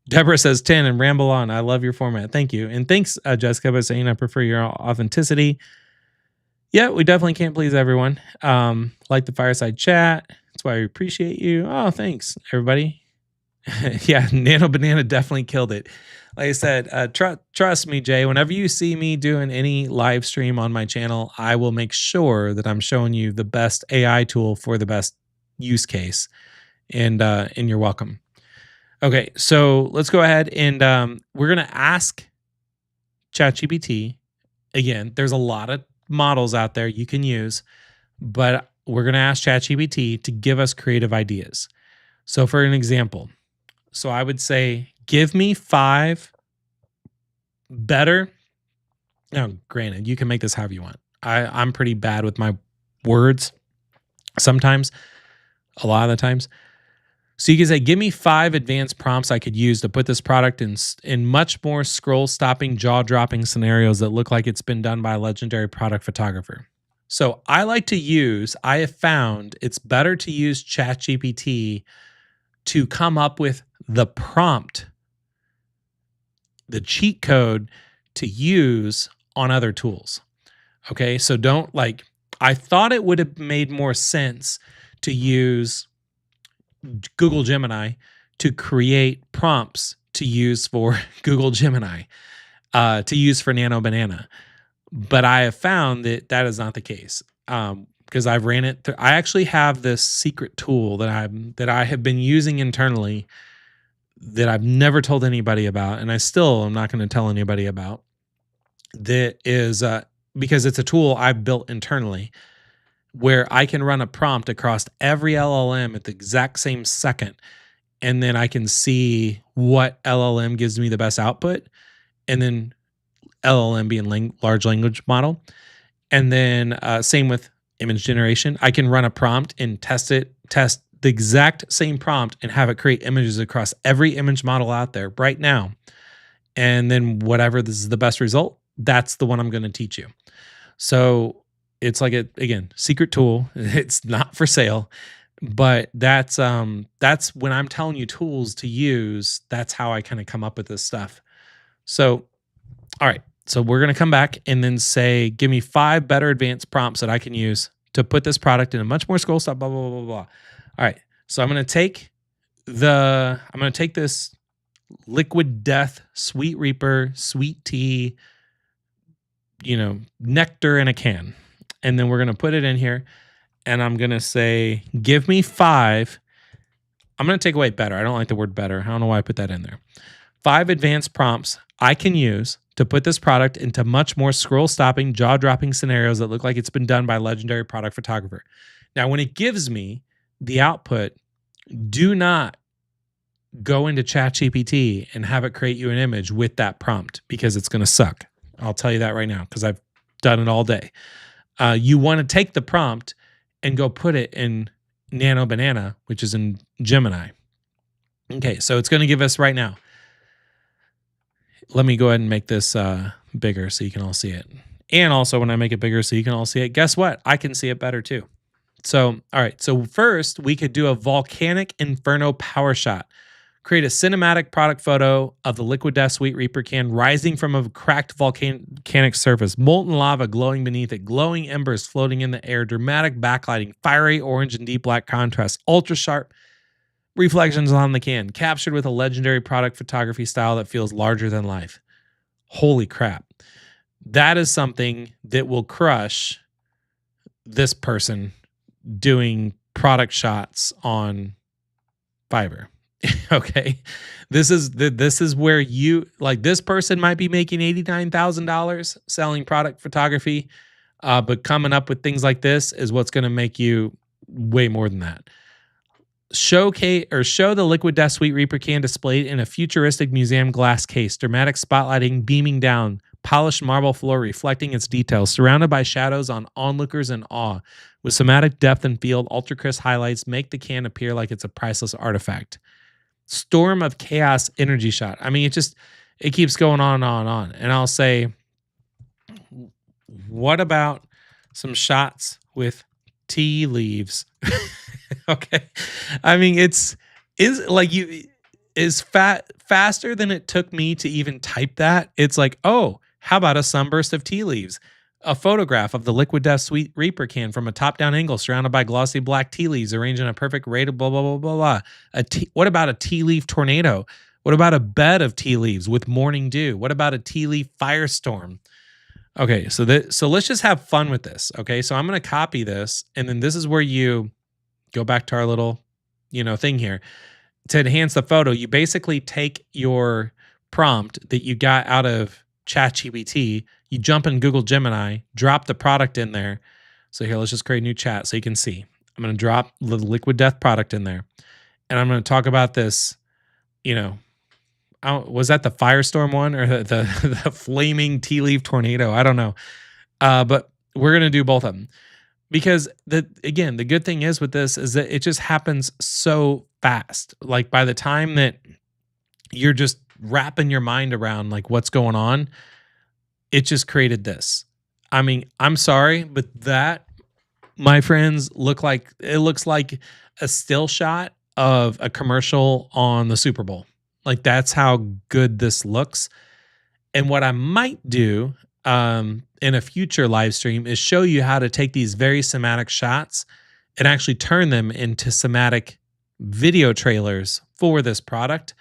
Deborah says 10 and ramble on. I love your format. Thank you. And thanks, Jessica, by saying I prefer your authenticity. Yeah, we definitely can't please everyone. Like the fireside chat. That's why we appreciate you. Oh, thanks, everybody. Yeah, Nano Banana definitely killed it. Like I said, trust me, Jay, whenever you see me doing any live stream on my channel, I will make sure that I'm showing you the best AI tool for the best use case. And you're welcome. Okay, so let's go ahead and we're going to ask ChatGPT. Again, there's a lot of models out there you can use, but we're going to ask ChatGPT to give us creative ideas. So for an example, so I would say, give me 5 better. Now, granted, you can make this however you want. I'm pretty bad with my words sometimes, a lot of the times. So you can say, give me 5 advanced prompts I could use to put this product in much more scroll-stopping, jaw-dropping scenarios that look like it's been done by a legendary product photographer. So I have found it's better to use ChatGPT to come up with the prompt, the cheat code to use on other tools. Okay, so I thought it would have made more sense to use Google Gemini to create prompts to use for Google Gemini, to use for Nano Banana. But I have found that is not the case, because I've ran it through. I actually have this secret tool that I have been using internally that I've never told anybody about, and I still am not going to tell anybody about. That is because it's a tool I've built internally where I can run a prompt across every LLM at the exact same second, and then I can see what LLM gives me the best output, and then LLM being large language model. And then same with image generation. I can run a prompt and test the exact same prompt and have it create images across every image model out there right now. And then whatever this is the best result, that's the one I'm going to teach you. So it's like again, secret tool. It's not for sale, but that's when I'm telling you tools to use, that's how I kind of come up with this stuff. So all right. So we're going to come back and then say, give me 5 better advanced prompts that I can use to put this product in a much more scroll stop, blah, blah, blah, blah, blah. All right. So I'm going to take this Liquid Death, Sweet Reaper, Sweet Tea, nectar in a can. And then we're going to put it in here and I'm going to say, give me 5. I'm going to take away better. I don't like the word better. I don't know why I put that in there. 5 advanced prompts I can use to put this product into much more scroll-stopping, jaw-dropping scenarios that look like it's been done by a legendary product photographer. Now, when it gives me the output, do not go into ChatGPT and have it create you an image with that prompt because it's going to suck. I'll tell you that right now because I've done it all day. You want to take the prompt and go put it in Nano Banana, which is in Gemini. Okay, so it's going to give us right now. Let me go ahead and make this bigger so you can all see it. And also when I make it bigger so you can all see it, guess what? I can see it better too. So, all right. So first we could do a volcanic inferno power shot. Create a cinematic product photo of the Liquid Death Sweet Reaper can rising from a cracked volcanic surface, molten lava glowing beneath it, glowing embers floating in the air, dramatic backlighting, fiery orange and deep black contrast, ultra sharp reflections on the can, captured with a legendary product photography style that feels larger than life. Holy crap. That is something that will crush this person doing product shots on Fiverr. Okay. This is where you like this person might be making $89,000 selling product photography, but coming up with things like this is what's going to make you way more than that. Show the Liquid Death Sweet Reaper can displayed in a futuristic museum glass case, dramatic spotlighting beaming down, polished marble floor reflecting its details, surrounded by shadows on onlookers in awe, with somatic depth and field, ultra crisp highlights make the can appear like it's a priceless artifact. Storm of chaos energy shot. I mean, it keeps going on and on and on. And I'll say, what about some shots with tea leaves? Okay. I mean, it's faster than it took me to even type that. It's like, oh, how about a sunburst of tea leaves? A photograph of the Liquid Death Sweet Reaper can from a top-down angle surrounded by glossy black tea leaves arranged in a perfect rate of blah, blah, blah, blah, blah. What about a tea leaf tornado? What about a bed of tea leaves with morning dew? What about a tea leaf firestorm? Okay, so let's just have fun with this. Okay, so I'm going to copy this, and then this is where you go back to our little, thing here. To enhance the photo, you basically take your prompt that you got out of ChatGPT, you jump in Google Gemini, drop the product in there. So here, let's just create a new chat so you can see. I'm going to drop the Liquid Death product in there, and I'm going to talk about this, was that the firestorm one or the flaming tea leaf tornado? I don't know. But we're going to do both of them. Because the good thing is with this is that it just happens so fast. Like by the time that you're just wrapping your mind around like what's going on, it just created this. I mean, I'm sorry, but that, my friends, looks like a still shot of a commercial on the Super Bowl. Like that's how good this looks. And what I might do in a future live stream is show you how to take these very cinematic shots and actually turn them into cinematic video trailers for this product.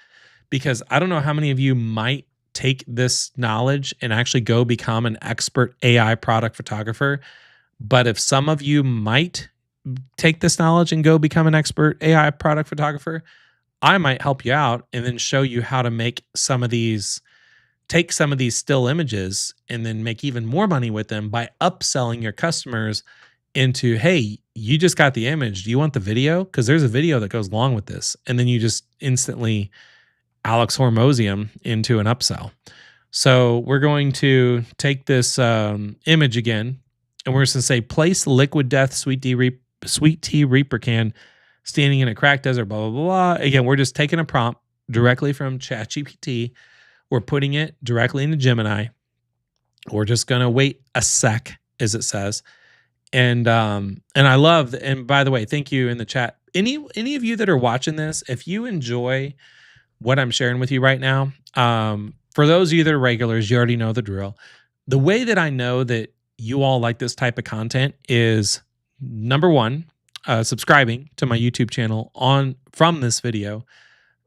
Because I don't know how many of you might take this knowledge and actually go become an expert AI product photographer. But if some of you might take this knowledge and go become an expert AI product photographer, I might help you out and then show you how to take some of these still images and then make even more money with them by upselling your customers into, hey, you just got the image. Do you want the video? Because there's a video that goes along with this. And then you just instantly Alex Hormozium into an upsell. So we're going to take this image again, and we're just going to say, place liquid death sweet tea reaper can standing in a cracked desert, blah, blah, blah. Again, we're just taking a prompt directly from ChatGPT. We're putting it directly into Gemini. We're just going to wait a sec, as it says. And I love, and by the way, thank you in the chat. Any of you that are watching this, if you enjoy what I'm sharing with you right now, for those of you that are regulars, you already know the drill. The way that I know that you all like this type of content is, number one, subscribing to my YouTube channel from this video.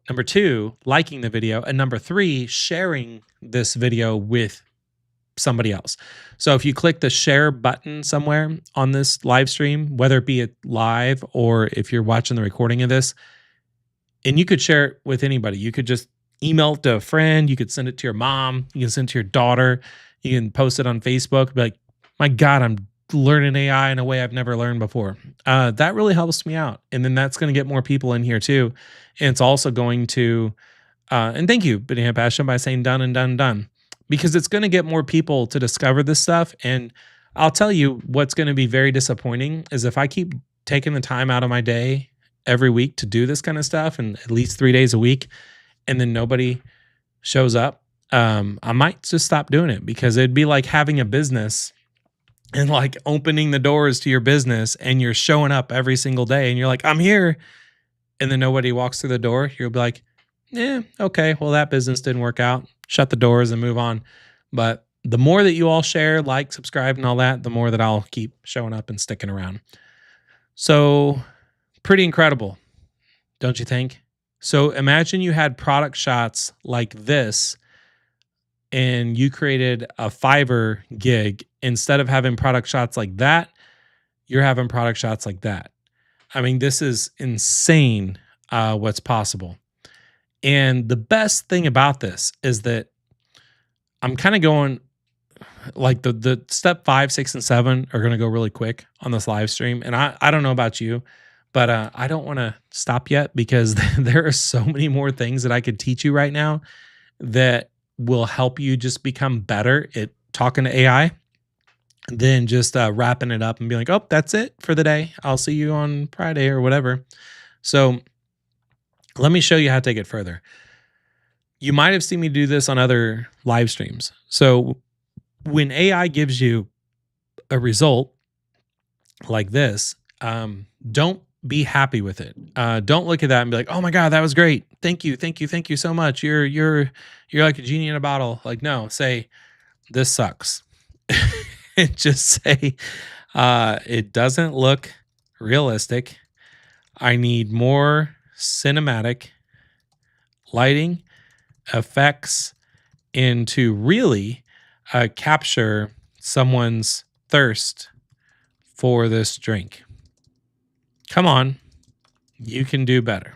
Number two, liking the video. And number three, sharing this video with somebody else. So if you click the share button somewhere on this live stream, whether it be it live or if you're watching the recording of this, and you could share it with anybody. You could just email it to a friend. You could send it to your mom. You can send it to your daughter. You can post it on Facebook. Be like, my God, I'm learning AI in a way I've never learned before. That really helps me out. And then that's going to get more people in here too. And it's also going to, and thank you, Banana Passion, by saying done and done and done, because it's going to get more people to discover this stuff. And I'll tell you what's going to be very disappointing is if I keep taking the time out of my day every week to do this kind of stuff, and at least 3 days a week, and then nobody shows up, I might just stop doing it, because it'd be like having a business and like opening the doors to your business and you're showing up every single day and you're like, I'm here. And then nobody walks through the door. You'll be like, yeah, okay, well, that business didn't work out. Shut the doors and move on. But the more that you all share, like, subscribe, and all that, the more that I'll keep showing up and sticking around. So pretty incredible, don't you think? So imagine you had product shots like this and you created a Fiverr gig. Instead of having product shots like that, you're having product shots like that. I mean, this is insane what's possible. And the best thing about this is that I'm kind of going, like, the step 5, 6, and 7 are going to go really quick on this live stream. And I don't know about you, but I don't want to stop yet, because there are so many more things that I could teach you right now that will help you just become better at talking to AI than just wrapping it up and being like, oh, that's it for the day. I'll see you on Friday or whatever. So let me show you how to take it further. You might have seen me do this on other live streams. So when AI gives you a result like this, don't be happy with it. Don't look at that and be like, oh my God, that was great. Thank you. Thank you. Thank you so much. You're like a genie in a bottle. Like, no, say, this sucks. And just say, it doesn't look realistic. I need more cinematic lighting effects, and to really capture someone's thirst for this drink. Come on, you can do better.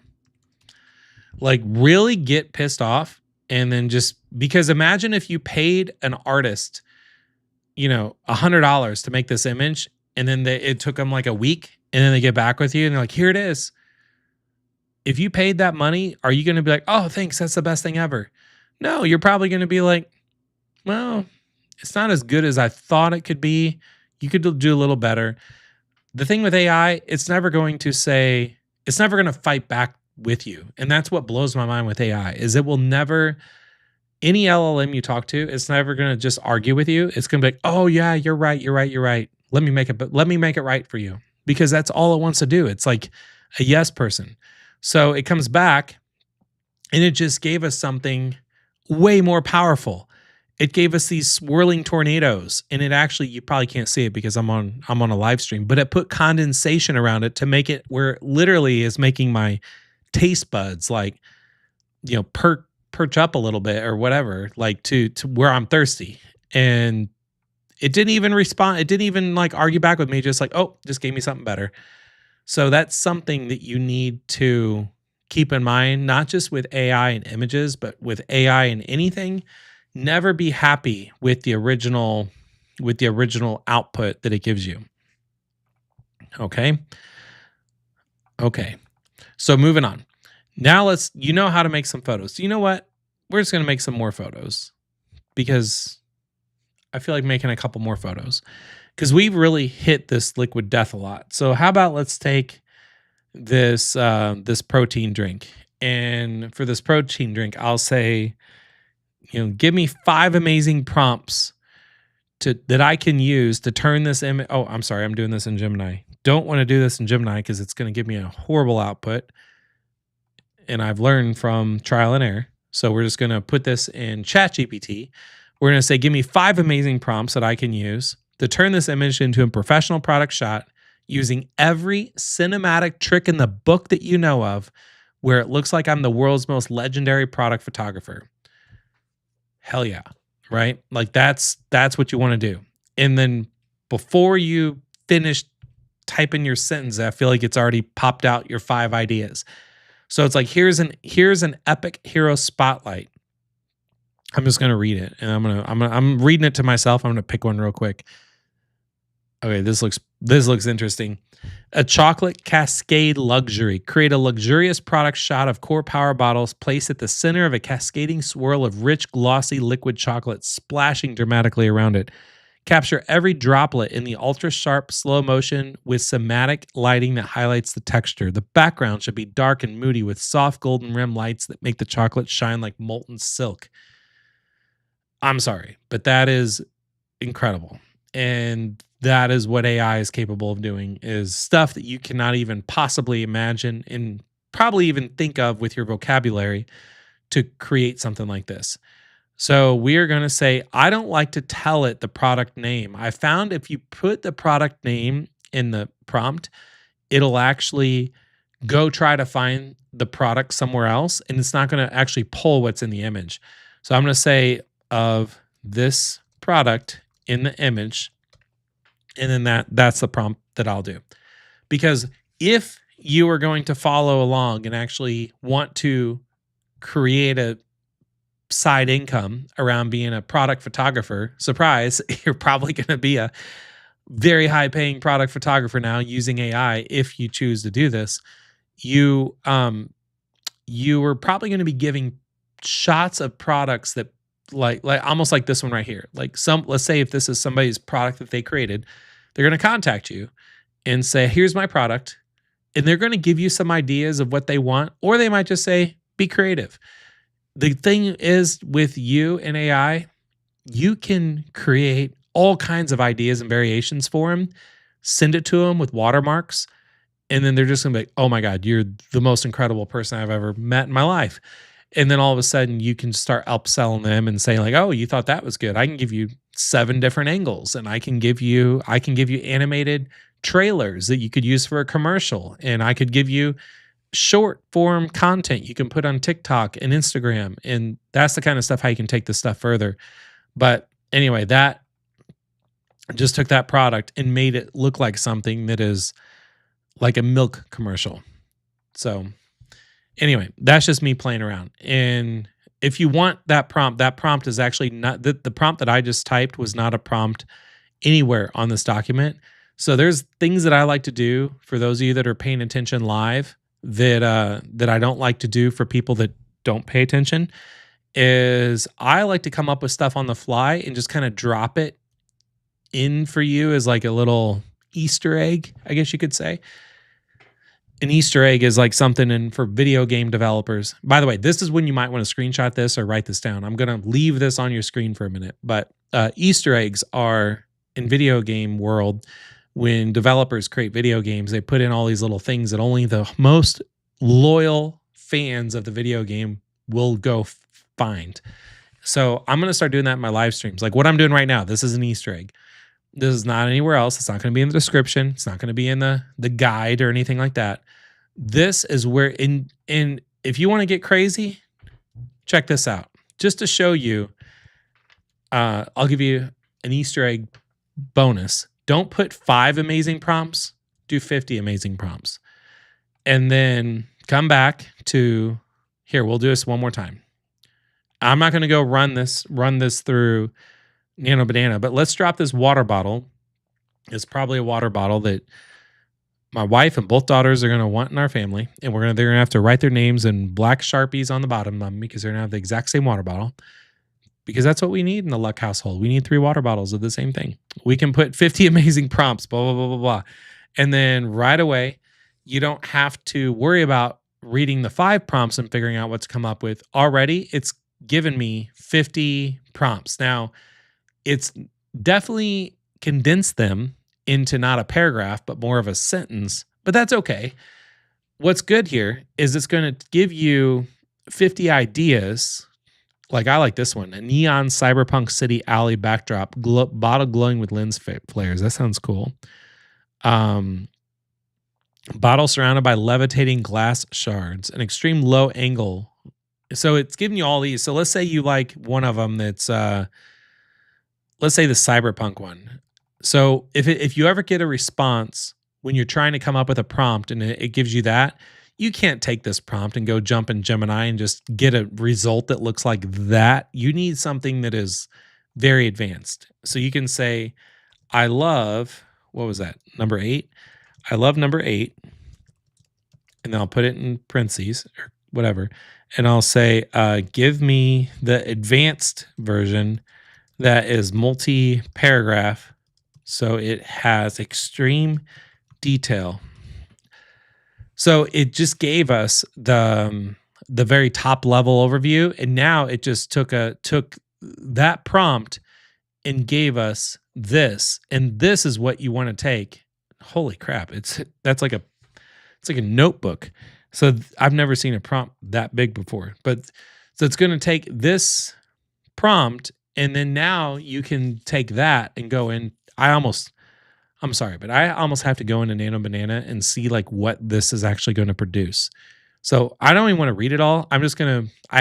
Like, really get pissed off, and then just, because imagine if you paid an artist, $100 to make this image, and then it took them like a week, and then they get back with you and they're like, here it is. If you paid that money, are you going to be like, oh, thanks, that's the best thing ever? No, you're probably going to be like, well, it's not as good as I thought it could be. You could do a little better. The thing with AI, it's never going to fight back with you. And that's what blows my mind with AI, is it will never, any LLM you talk to, it's never going to just argue with you. It's going to be like, oh yeah, you're right. Let me make it right for you, because that's all it wants to do. It's like a yes person. So it comes back and it just gave us something way more powerful. It gave us these swirling tornadoes, and it actually, you probably can't see it because I'm on a live stream, but it put condensation around it to make it where it literally is making my taste buds like, perch up a little bit or whatever, like to where I'm thirsty. And it didn't even respond. It didn't even like argue back with me. Just like, oh, just gave me something better. So that's something that you need to keep in mind, not just with AI and images, but with AI and anything, never be happy with the original output that it gives you. Okay? Okay. So moving on. Now you know how to make some photos. So you know what? We're just going to make some more photos because I feel like making a couple more photos because we've really hit this liquid death a lot. So how about let's take this this protein drink, and for this protein drink, I'll say, give me 5 amazing prompts that I can use to turn this image. Oh, I'm sorry, I'm doing this in Gemini. Don't want to do this in Gemini because it's going to give me a horrible output. And I've learned from trial and error. So we're just going to put this in ChatGPT. We're going to say, give me 5 amazing prompts that I can use to turn this image into a professional product shot using every cinematic trick in the book that you know of, where it looks like I'm the world's most legendary product photographer. Hell yeah. Right? Like that's what you want to do. And then before you finish typing your sentence, I feel like it's already popped out your 5 ideas. So it's like, here's an epic hero spotlight. I'm just going to read it, and I'm reading it to myself. I'm going to pick one real quick. Okay, this looks interesting. A chocolate cascade luxury. Create a luxurious product shot of core power bottles placed at the center of a cascading swirl of rich, glossy liquid chocolate splashing dramatically around it. Capture every droplet in the ultra-sharp slow motion with somatic lighting that highlights the texture. The background should be dark and moody with soft golden rim lights that make the chocolate shine like molten silk. I'm sorry, but that is incredible. And that is what AI is capable of doing, is stuff that you cannot even possibly imagine and probably even think of with your vocabulary to create something like this. So we are going to say, I don't like to tell it the product name. I found if you put the product name in the prompt, it'll actually go try to find the product somewhere else, and it's not going to actually pull what's in the image. So I'm going to say of this product in the image, and then that's the prompt that I'll do. Because if you are going to follow along and actually want to create a side income around being a product photographer, surprise, you're probably going to be a very high paying product photographer now using AI. If you choose to do this, you are probably going to be giving shots of products that like almost like this one right here. Like let's say if this is somebody's product that they created, they're going to contact you and say, here's my product. And they're going to give you some ideas of what they want, or they might just say, be creative. The thing is with you and AI, you can create all kinds of ideas and variations for them, send it to them with watermarks, and then they're just going to be like, oh my God, you're the most incredible person I've ever met in my life. And then all of a sudden you can start upselling them and saying like, oh, you thought that was good. I can give you 7 different angles, and I can give you animated trailers that you could use for a commercial. And I could give you short form content you can put on TikTok and Instagram. And that's the kind of stuff how you can take this stuff further. But anyway, that just took that product and made it look like something that is like a milk commercial. So anyway, that's just me playing around. And if you want that prompt is actually not the prompt that I just typed was not a prompt anywhere on this document. So there's things that I like to do for those of you that are paying attention live that I don't like to do for people that don't pay attention. Is I like to come up with stuff on the fly and just kind of drop it in for you as like a little Easter egg, I guess you could say. An Easter egg is like something for video game developers. By the way, this is when you might want to screenshot this or write this down. I'm going to leave this on your screen for a minute. But Easter eggs are in video game world. When developers create video games, they put in all these little things that only the most loyal fans of the video game will go find. So I'm going to start doing that in my live streams. Like what I'm doing right now, this is an Easter egg. This is not anywhere else. It's not going to be in the description. It's not going to be in the guide or anything like that. This is where if you want to get crazy, check this out. Just to show you, I'll give you an Easter egg bonus. Don't put 5 amazing prompts, do 50 amazing prompts. And then, come back to here. We'll do this one more time. I'm not going to go run this through Nano Banana, but let's drop this water bottle. It's probably a water bottle that my wife and both daughters are going to want in our family, and they're going to have to write their names in black Sharpies on the bottom of them because they're going to have the exact same water bottle. Because that's what we need in the Luck household. We need 3 water bottles of the same thing. We can put 50 amazing prompts, blah, blah, blah, blah, blah. And then right away, you don't have to worry about reading the 5 prompts and figuring out what to come up with. Already, it's given me 50 prompts. Now, it's definitely condensed them into not a paragraph, but more of a sentence. But that's okay. What's good here is it's going to give you 50 ideas. Like I like this one, a neon cyberpunk city alley backdrop, bottle glowing with lens flares. That sounds cool. Bottle surrounded by levitating glass shards, an extreme low angle. So it's giving you all these. So let's say you like one of them that's, let's say the cyberpunk one. So if you ever get a response when you're trying to come up with a prompt and it gives you that, you can't take this prompt and go jump in Gemini and just get a result that looks like that. You need something that is very advanced. So you can say, I love, what was that? Number 8. I love number 8. And then I'll put it in parentheses or whatever. And I'll say, give me the advanced version that is multi-paragraph. So it has extreme detail. So it just gave us the very top level overview, and now it just took that prompt and gave us this, and this is what you want to take. Holy crap! It's like a notebook. So I've never seen a prompt that big before, but so it's going to take this prompt, and then now you can take that and go in. I'm sorry, but I almost have to go into Nano Banana and see like what this is actually going to produce. So I don't even want to read it all. I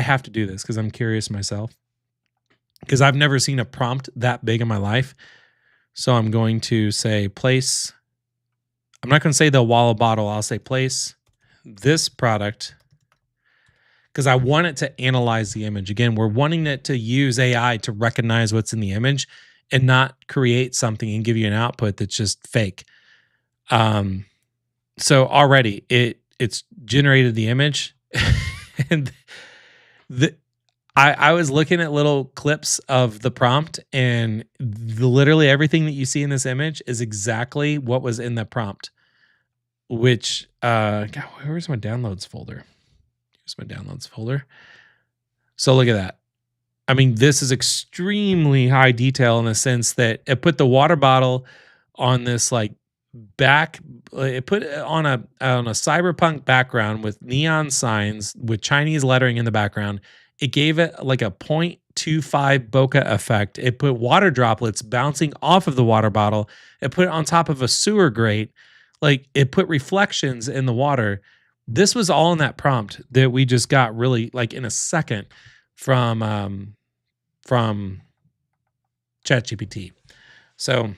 have to do this because I'm curious myself. Because I've never seen a prompt that big in my life. So I'm going to say place. I'm not going to say the Walla bottle. I'll say place this product because I want it to analyze the image. Again, we're wanting it to use AI to recognize what's in the image and not create something and give you an output that's just fake. So already it's generated the image. And I was looking at little clips of the prompt, and literally everything that you see in this image is exactly what was in the prompt. Which God, where's my downloads folder? Here's my downloads folder. So look at that. I mean, this is extremely high detail in the sense that it put the water bottle on this like it put it on a cyberpunk background with neon signs with Chinese lettering in the background. It gave it like a 0.25 bokeh effect. It put water droplets bouncing off of the water bottle. It put it on top of a sewer grate. Like it put reflections in the water. This was all in that prompt that we just got really like in a second from ChatGPT. So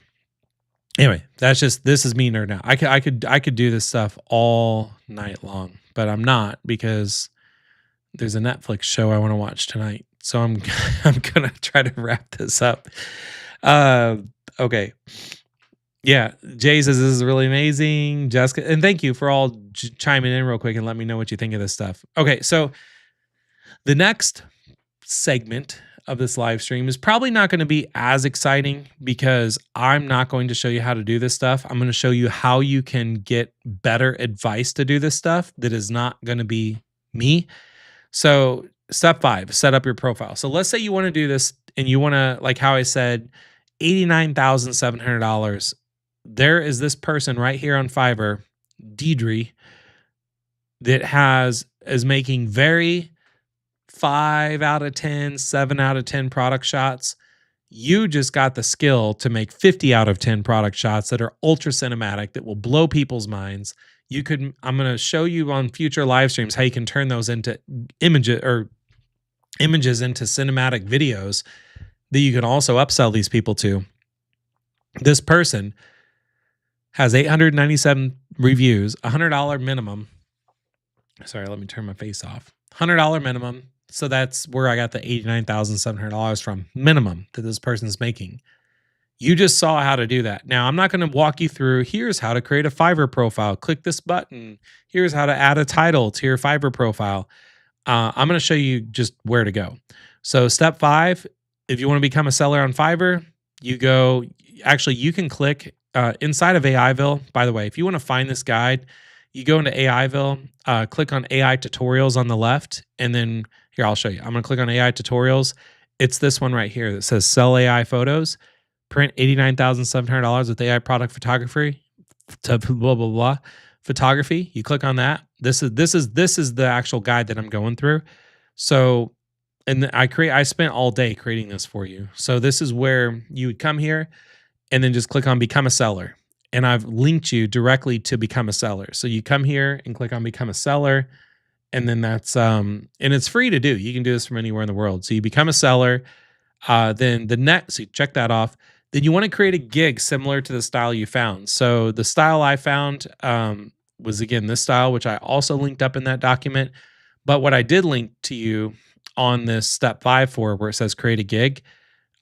anyway, this is me nerd now. I could do this stuff all night long, but I'm not because there's a Netflix show I want to watch tonight. So I'm gonna try to wrap this up. Okay. Yeah, Jay says this is really amazing. Jessica, and thank you for all chiming in real quick and let me know what you think of this stuff. Okay, so the next segment of this live stream is probably not going to be as exciting because I'm not going to show you how to do this stuff. I'm going to show you how you can get better advice to do this stuff that is not going to be me. So step 5, set up your profile. So let's say you want to do this and you want to, like how I said, $89,700. There is this person right here on Fiverr, Deidre, that is making very 5 out of 10, 7 out of 10 product shots. You just got the skill to make 50 out of 10 product shots that are ultra cinematic that will blow people's minds. I'm going to show you on future live streams how you can turn those into images into cinematic videos that you can also upsell these people to. This person has 897 reviews, $100 minimum. Sorry, let me turn my face off. $100 minimum. So that's where I got the $89,700 from, minimum, that this person's making. You just saw how to do that. Now, I'm not going to walk you through, here's how to create a Fiverr profile. Click this button. Here's how to add a title to your Fiverr profile. I'm going to show you just where to go. So step 5, if you want to become a seller on Fiverr, you go, actually, you can click inside of AIville. By the way, if you want to find this guide, you go into AIville, click on AI tutorials on the left, and then here, I'll show you. I'm going to click on AI tutorials. It's this one right here that says sell AI photos, print $89,700 with AI product photography to blah, blah, blah. Photography. You click on that. This is the actual guide that I'm going through. So, and I spent all day creating this for you. So this is where you would come here and then just click on become a seller. And I've linked you directly to become a seller. So you come here and click on become a seller. And then that's and it's free to do. You can do this from anywhere in the world. So you become a seller. Then the next, so you check that off. Then you want to create a gig similar to the style you found. So the style I found was, again, this style, which I also linked up in that document. But what I did link to you on this step 5 for, where it says create a gig,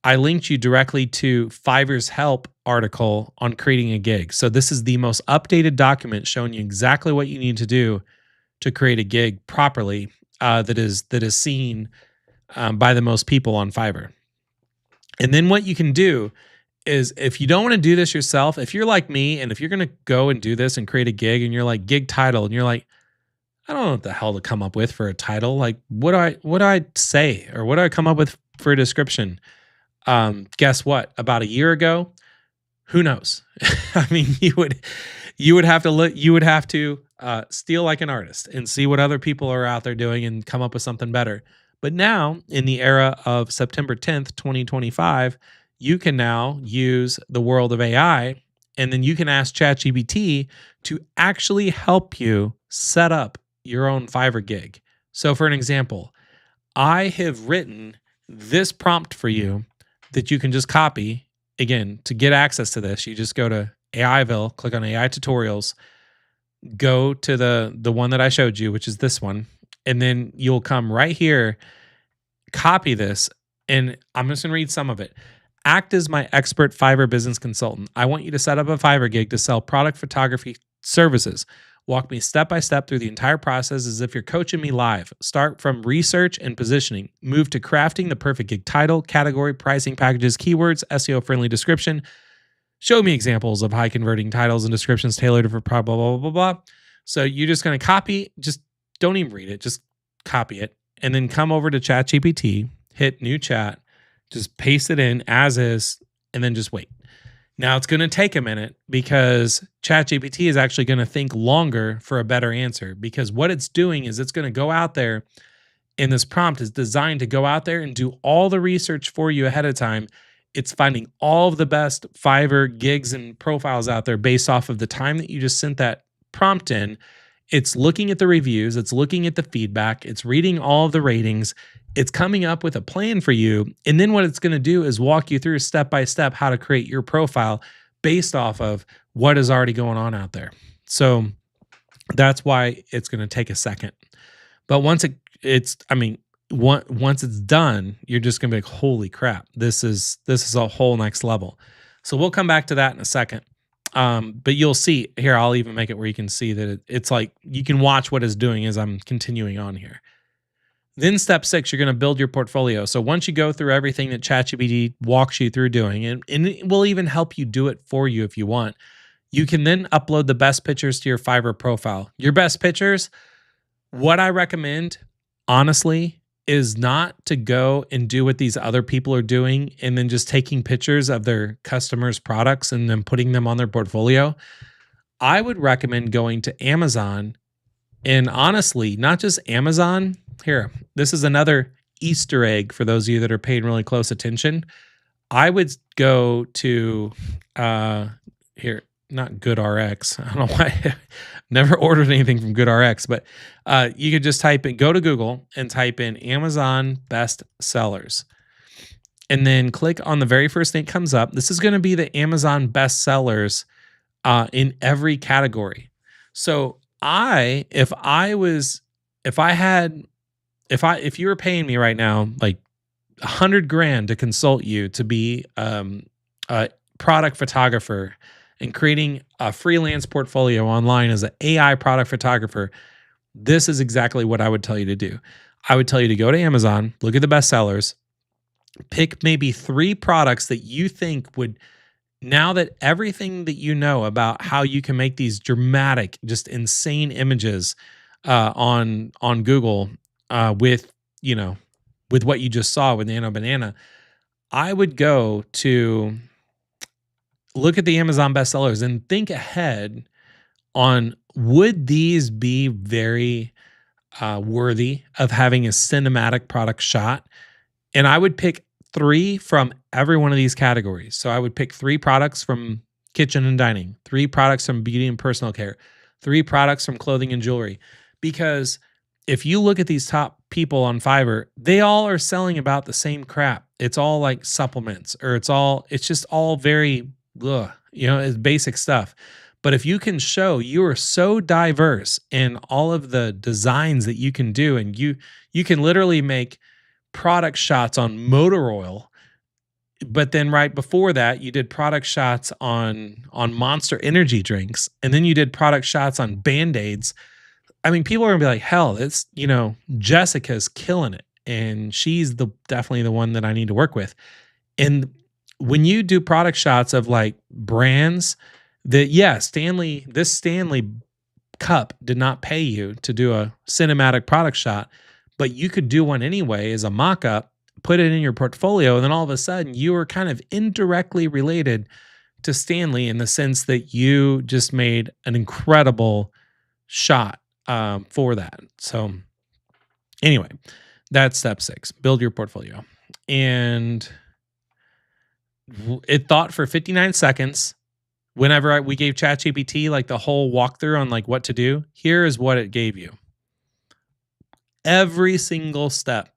I linked you directly to Fiverr's help article on creating a gig. So this is the most updated document showing you exactly what you need to do to create a gig properly that is seen by the most people on Fiverr. And then what you can do is, if you don't want to do this yourself, if you're like me, and if you're going to go and do this and create a gig, and you're like gig title, and you're like, I don't know what the hell to come up with for a title. Like, what do I say, or what do I come up with for a description? Guess what? About a year ago, who knows? I mean, you would have to look. You would have to steal like an artist and see what other people are out there doing and come up with something better. But now, in the era of September 10th, 2025, you can now use the world of AI, and then you can ask ChatGPT to actually help you set up your own Fiverr gig. So for an example, I have written this prompt for you that you can just copy. Again, to get access to this, you just go to AIville, click on AI tutorials, go to the one that I showed you, which is this one, and then you'll come right here, copy this, and I'm just going to read some of it. Act as my expert Fiverr business consultant. I want you to set up a Fiverr gig to sell product photography services. Walk me step by step through the entire process as if you're coaching me live. Start from research and positioning. Move to crafting the perfect gig title, category, pricing, packages, keywords, SEO-friendly description. Show me examples of high converting titles and descriptions tailored for blah, blah, blah, blah, blah. So you're just going to copy, just don't even read it, just copy it, and then come over to ChatGPT, hit new chat, just paste it in as is, and then just wait. Now it's going to take a minute because ChatGPT is actually going to think longer for a better answer, because what it's doing is it's going to go out there, and this prompt is designed to go out there and do all the research for you ahead of time. It's finding all of the best Fiverr gigs and profiles out there based off of the time that you just sent that prompt in. It's looking at the reviews, it's looking at the feedback, it's reading all of the ratings, it's coming up with a plan for you. And then what it's going to do is walk you through step by step how to create your profile based off of what is already going on out there. So that's why it's going to take a second. But once it's done, you're just going to be like, holy crap, this is a whole next level. So we'll come back to that in a second. But you'll see here, I'll even make it where you can see that it's like you can watch what it's doing as I'm continuing on here. Then step 6, you're going to build your portfolio. So once you go through everything that ChatGPT walks you through doing, and it will even help you do it for you if you want, you can then upload the best pictures to your Fiverr profile. Your best pictures, what I recommend, honestly, is not to go and do what these other people are doing and then just taking pictures of their customers' products and then putting them on their portfolio. I would recommend going to Amazon, and honestly, not just Amazon. Here, this is another Easter egg for those of you that are paying really close attention. I would go to here, not GoodRx. I don't know why I never ordered anything from GoodRx, but you could just go to Google and type in Amazon best sellers, and then click on the very first thing that comes up. This is going to be the Amazon best sellers in every category. So if I was if I had, if you were paying me right now, like 100 grand to consult you to be a product photographer and creating a freelance portfolio online as an AI product photographer, this is exactly what I would tell you to do. I would tell you to go to Amazon, look at the bestsellers, pick maybe 3 products that you think would, now that everything that you know about how you can make these dramatic, just insane images on Google with, you know, with what you just saw with Nano Banana, I would go to look at the Amazon bestsellers and think ahead on, would these be very worthy of having a cinematic product shot? And I would pick 3 from every one of these categories. So I would pick 3 products from kitchen and dining, 3 products from beauty and personal care, 3 products from clothing and jewelry. Because if you look at these top people on Fiverr, they all are selling about the same crap. It's all like supplements, or it's just all very, it's basic stuff. But if you can show you are so diverse in all of the designs that you can do, and you can literally make product shots on motor oil, but then right before that you did product shots on Monster energy drinks, and then you did product shots on Band-Aids. I mean, people are gonna be like, hell, it's, Jessica's killing it, and she's definitely the one that I need to work with. And when you do product shots of like brands that, yeah, this Stanley cup did not pay you to do a cinematic product shot, but you could do one anyway as a mock-up, put it in your portfolio, and then all of a sudden you are kind of indirectly related to Stanley in the sense that you just made an incredible shot for that. So anyway, that's step 6, build your portfolio. And it thought for 59 seconds. Whenever we gave ChatGPT like the whole walkthrough on like what to do, here is what it gave you. Every single step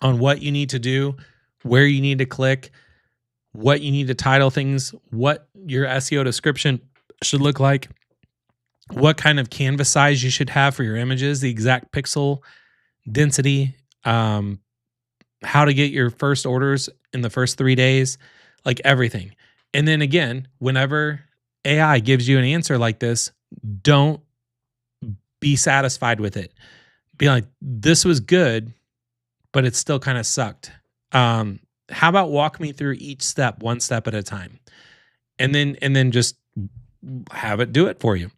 on what you need to do, where you need to click, what you need to title things, what your SEO description should look like, what kind of canvas size you should have for your images, the exact pixel density, how to get your first orders in the first 3 days, like everything. And then again, whenever AI gives you an answer like this, don't be satisfied with it. Be like, this was good, but it still kind of sucked. How about walk me through each step, one step at a time, and then just have it do it for you.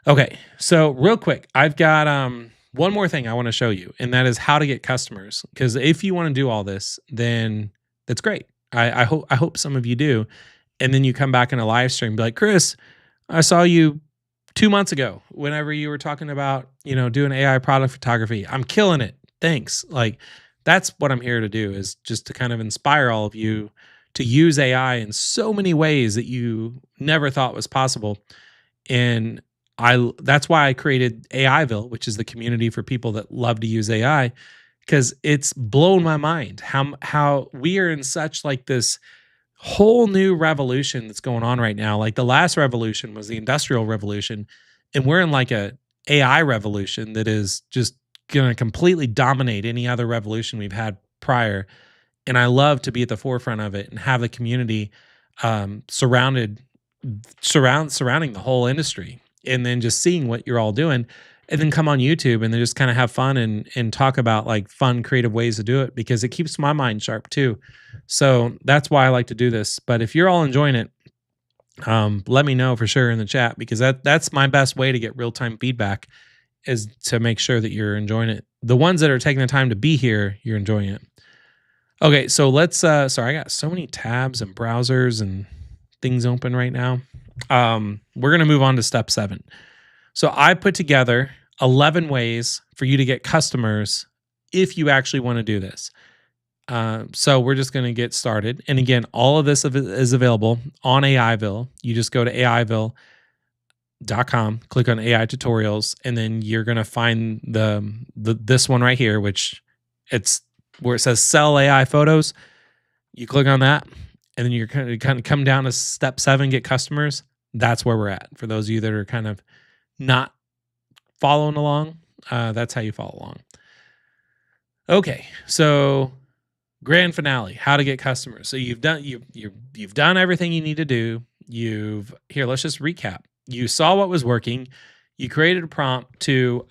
Okay, so real quick, I've got one more thing I want to show you, and that is how to get customers. Because if you want to do all this, then that's great. I hope some of you do. And then you come back in a live stream and be like, Chris, I saw you 2 months ago whenever you were talking about, doing AI product photography. I'm killing it. Thanks. Like, that's what I'm here to do, is just to kind of inspire all of you to use AI in so many ways that you never thought was possible. And that's why I created AIville, which is the community for people that love to use AI, because it's blown my mind how we are in such like this whole new revolution that's going on right now. Like the last revolution was the industrial revolution, and we're in like a AI revolution that is just going to completely dominate any other revolution we've had prior. And I love to be at the forefront of it and have the community surrounding the whole industry, and then just seeing what you're all doing, and then come on YouTube and then just kind of have fun and talk about like fun, creative ways to do it, because it keeps my mind sharp too. So that's why I like to do this. But if you're all enjoying it, let me know for sure in the chat, because that's my best way to get real-time feedback, is to make sure that you're enjoying it. The ones that are taking the time to be here, you're enjoying it. Okay, so let's sorry, I got so many tabs and browsers and things open right now. We're going to move on to step 7. So I put together 11 ways for you to get customers if you actually want to do this. So we're just going to get started. And again, all of this is available on AIville. You just go to AIville.com, click on AI tutorials, and then you're going to find this one right here, which it's where it says sell AI photos. You click on that, and then you're kind of come down to step 7, get customers. That's where we're at. For those of you that are kind of not following along, That's how you follow along. Okay, so grand finale, how to get customers. So you've done everything you need to do. Let's just recap. You saw what was working. You created a prompt to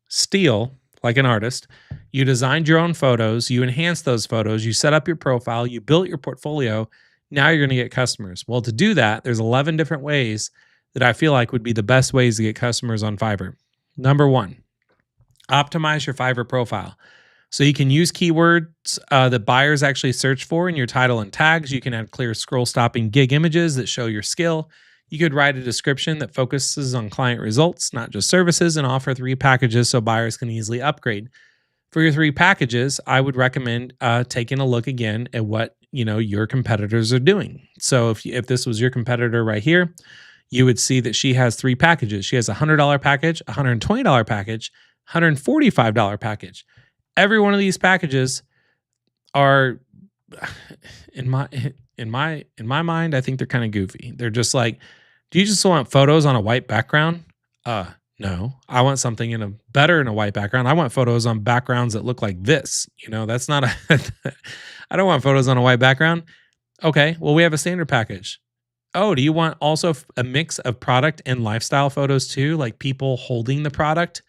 steal like an artist. You designed your own photos. You enhanced those photos. You set up your profile. You built your portfolio. Now you're going to get customers. Well, to do that, there's 11 different ways that I feel like would be the best ways to get customers on Fiverr. Number one, optimize your Fiverr profile. So you can use keywords that buyers actually search for in your title and tags. You can add clear scroll stopping gig images that show your skill. You could write a description that focuses on client results, not just services, and offer 3 packages so buyers can easily upgrade. For your 3 packages, I would recommend taking a look again at what your competitors are doing. So if this was your competitor right here, you would see that she has 3 packages. She has a $100 package, a $120 package, $145 package. Every one of these packages are, in my mind, I think they're kind of goofy. They're just like, do you just want photos on a white background? No, I want something better in a white background. I want photos on backgrounds that look like this. That's not I don't want photos on a white background. Okay, well, we have a standard package. Oh, do you want also a mix of product and lifestyle photos too, like people holding the product?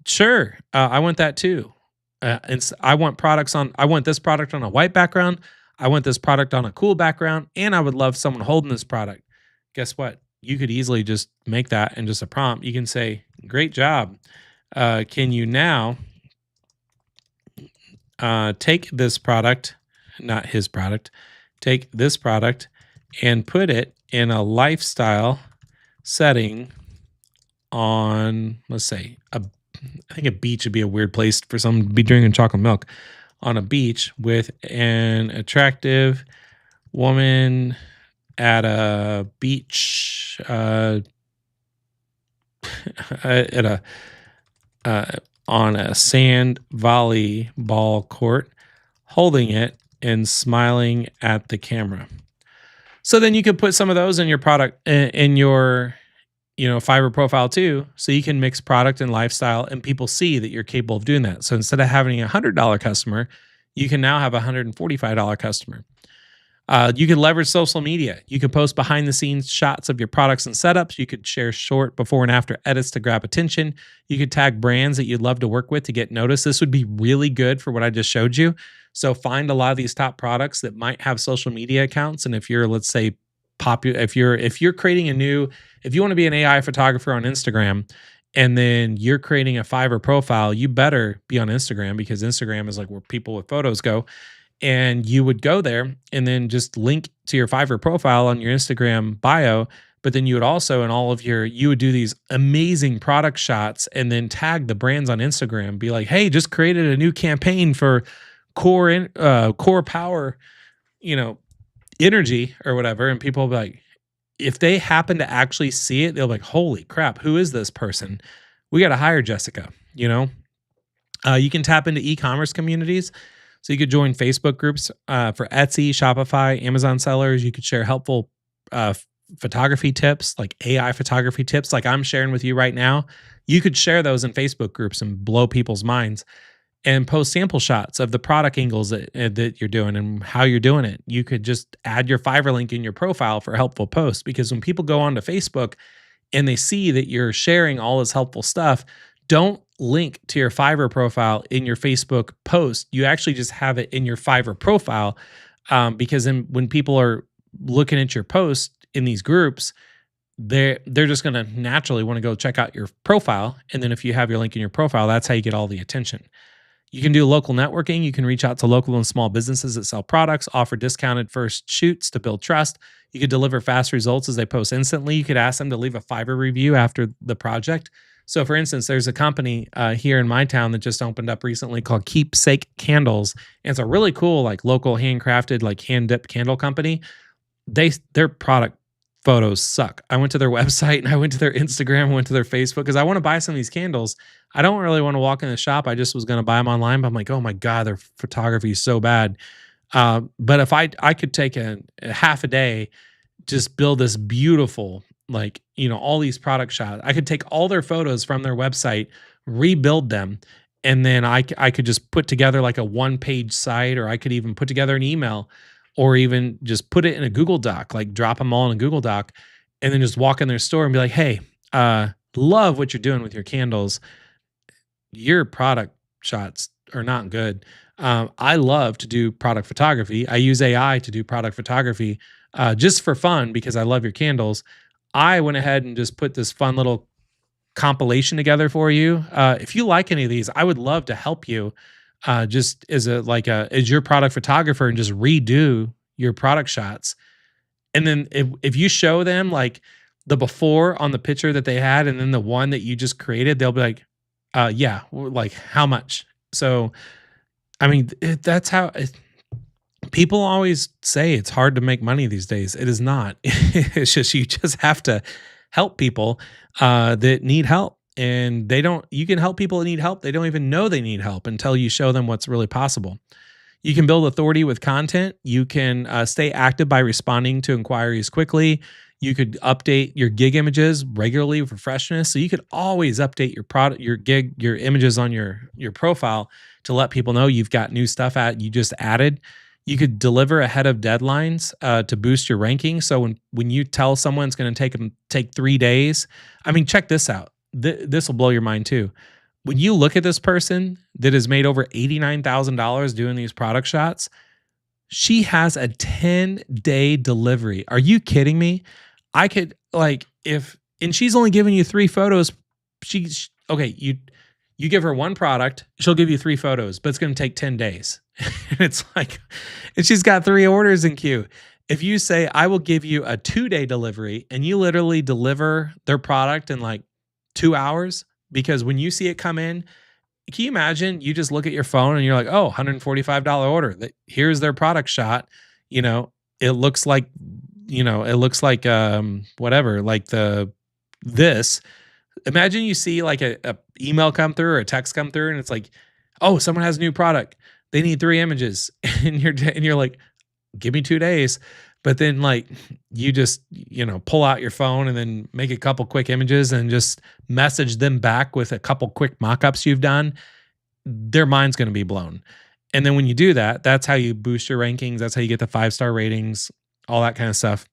Sure, I want that too. I want this product on a white background. I want this product on a cool background, and I would love someone holding this product. Guess what? You could easily just make that in just a prompt. You can say, "Great job. Can you now take this product, not his product, take this product and put it in a lifestyle setting on, let's say, I think a beach would be a weird place for someone to be drinking chocolate milk, on a beach with an attractive woman at a beach at on a sand volleyball court, holding it and smiling at the camera." So then you could put some of those in your product in your Fiverr profile too, so you can mix product and lifestyle, and people see that you're capable of doing that. So instead of having a $100 customer, you can now have a $145 customer. You can leverage social media. You can post behind the scenes shots of your products and setups. You could share short before and after edits to grab attention. You could tag brands that you'd love to work with to get noticed. This would be really good for what I just showed you. So find a lot of these top products that might have social media accounts. And if you're, let's say, popular, if you're creating if you want to be an AI photographer on Instagram, and then you're creating a Fiverr profile, you better be on Instagram, because Instagram is like where people with photos go. And you would go there and then just link to your Fiverr profile on your Instagram bio. But then you would also, you would do these amazing product shots and then tag the brands on Instagram. Be like, hey, just created a new campaign for core power, energy or whatever. And people will be like, if they happen to actually see it, they'll be like, holy crap, who is this person? We got to hire Jessica. You can tap into e-commerce communities. So you could join Facebook groups for Etsy, Shopify, Amazon sellers. You could share helpful photography tips, like AI photography tips, like I'm sharing with you right now. You could share those in Facebook groups and blow people's minds, and post sample shots of the product angles that you're doing and how you're doing it. You could just add your Fiverr link in your profile for helpful posts, because when people go onto Facebook and they see that you're sharing all this helpful stuff, don't link to your Fiverr profile in your Facebook post. You actually just have it in your Fiverr profile, because then when people are looking at your post in these groups, they're just going to naturally want to go check out your profile. And then if you have your link in your profile, that's how you get all the attention. You can do local networking. You can reach out to local and small businesses that sell products, offer discounted first shoots to build trust. You could deliver fast results as they post instantly. You could ask them to leave a Fiverr review after the project. So for instance, there's a company here in my town that just opened up recently called Keepsake Candles. And it's a really cool, like local handcrafted, like hand dipped candle company. Their product photos suck. I went to their website and I went to their Instagram, I went to their Facebook, because I want to buy some of these candles. I don't really want to walk in the shop. I just was going to buy them online, but I'm like, oh my God, their photography is so bad. But if I could take a half a day, just build this beautiful, like, all these product shots. I could take all their photos from their website, rebuild them, and then I could just put together like a one-page site, or I could even put together an email, or even just put it in a Google Doc, like drop them all in a Google Doc, and then just walk in their store and be like, "Hey, love what you're doing with your candles. Your product shots are not good. I love to do product photography. I use AI to do product photography just for fun because I love your candles. I went ahead and just put this fun little compilation together for you. If you like any of these, I would love to help you just as your product photographer and just redo your product shots. And then if you show them like the before on the picture that they had and then the one that you just created, they'll be like, yeah, like how much? So, I mean, that's how people always say it's hard to make money these days. It is not. It's just, you just have to help people that need help. And you can help people that need help. They don't even know they need help until you show them what's really possible. You can build authority with content. You can stay active by responding to inquiries quickly. You could update your gig images regularly for freshness. So you could always update your product, your images on your profile to let people know you've got new stuff you just added. You could deliver ahead of deadlines to boost your ranking. So when you tell someone it's going to take 3 days, I mean, check this out. This will blow your mind too. When you look at this person that has made over $89,000 doing these product shots, she has a 10-day delivery. Are you kidding me? I could and she's only giving you 3 photos. Okay, you give her one product, she'll give you 3 photos, but it's going to take 10 days. And it's like, and she's got 3 orders in queue. If you say, I will give you a 2-day delivery and you literally deliver their product in like 2 hours, because when you see it come in, can you imagine you just look at your phone and you're like, oh, $145 order. Here's their product shot. It looks like, whatever, like this. Imagine you see like a email come through or a text come through and it's like, oh, someone has a new product. They need 3 images. And you're like, give me 2 days. But then like you just, pull out your phone and then make a couple quick images and just message them back with a couple quick mock-ups you've done. Their mind's going to be blown. And then when you do that, that's how you boost your rankings. That's how you get the 5-star ratings, all that kind of stuff.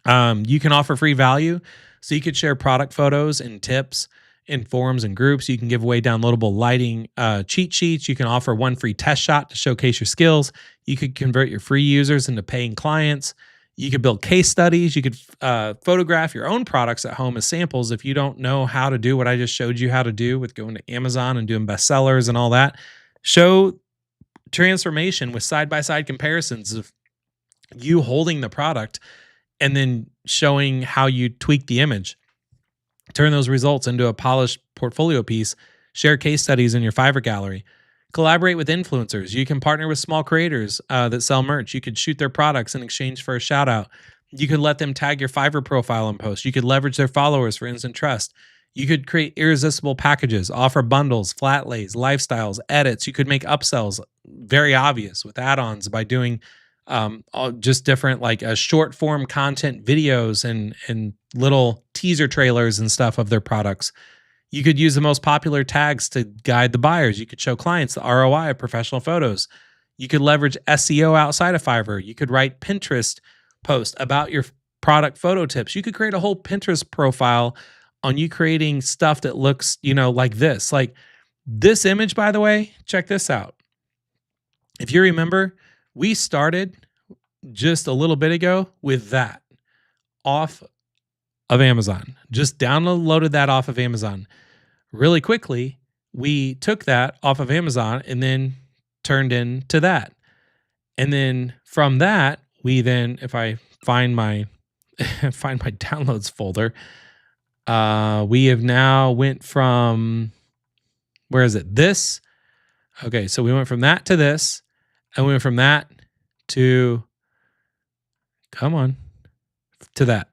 You can offer free value. So you could share product photos and tips in forums and groups. You can give away downloadable lighting cheat sheets. You can offer 1 free test shot to showcase your skills. You could convert your free users into paying clients. You could build case studies. You could photograph your own products at home as samples. If you don't know how to do what I just showed you how to do with going to Amazon and doing bestsellers and all that, show transformation with side-by-side comparisons of you holding the product and then showing how you tweak the image. Turn those results into a polished portfolio piece. Share case studies in your Fiverr gallery. Collaborate with influencers. You can partner with small creators that sell merch. You could shoot their products in exchange for a shout out. You could let them tag your Fiverr profile and post. You could leverage their followers for instant trust. You could create irresistible packages, offer bundles, flat lays, lifestyles, edits. You could make upsells very obvious with add-ons by doing just different like short form content videos and little teaser trailers and stuff of their products. You could use the most popular tags to guide the buyers. You could show clients the ROI of professional photos. You could leverage SEO outside of Fiverr. You could write Pinterest posts about your product photo tips. You could create a whole Pinterest profile on you creating stuff that looks, like this. Like this image, by the way, check this out. If you remember, we started just a little bit ago with that off of Amazon. Just downloaded that off of Amazon. Really quickly, we took that off of Amazon and then turned into that. And then from that, we then, if I find my find my downloads folder, we have now went from, where is it? This. Okay, so we went from that to this, and we went from that to, come on, to that.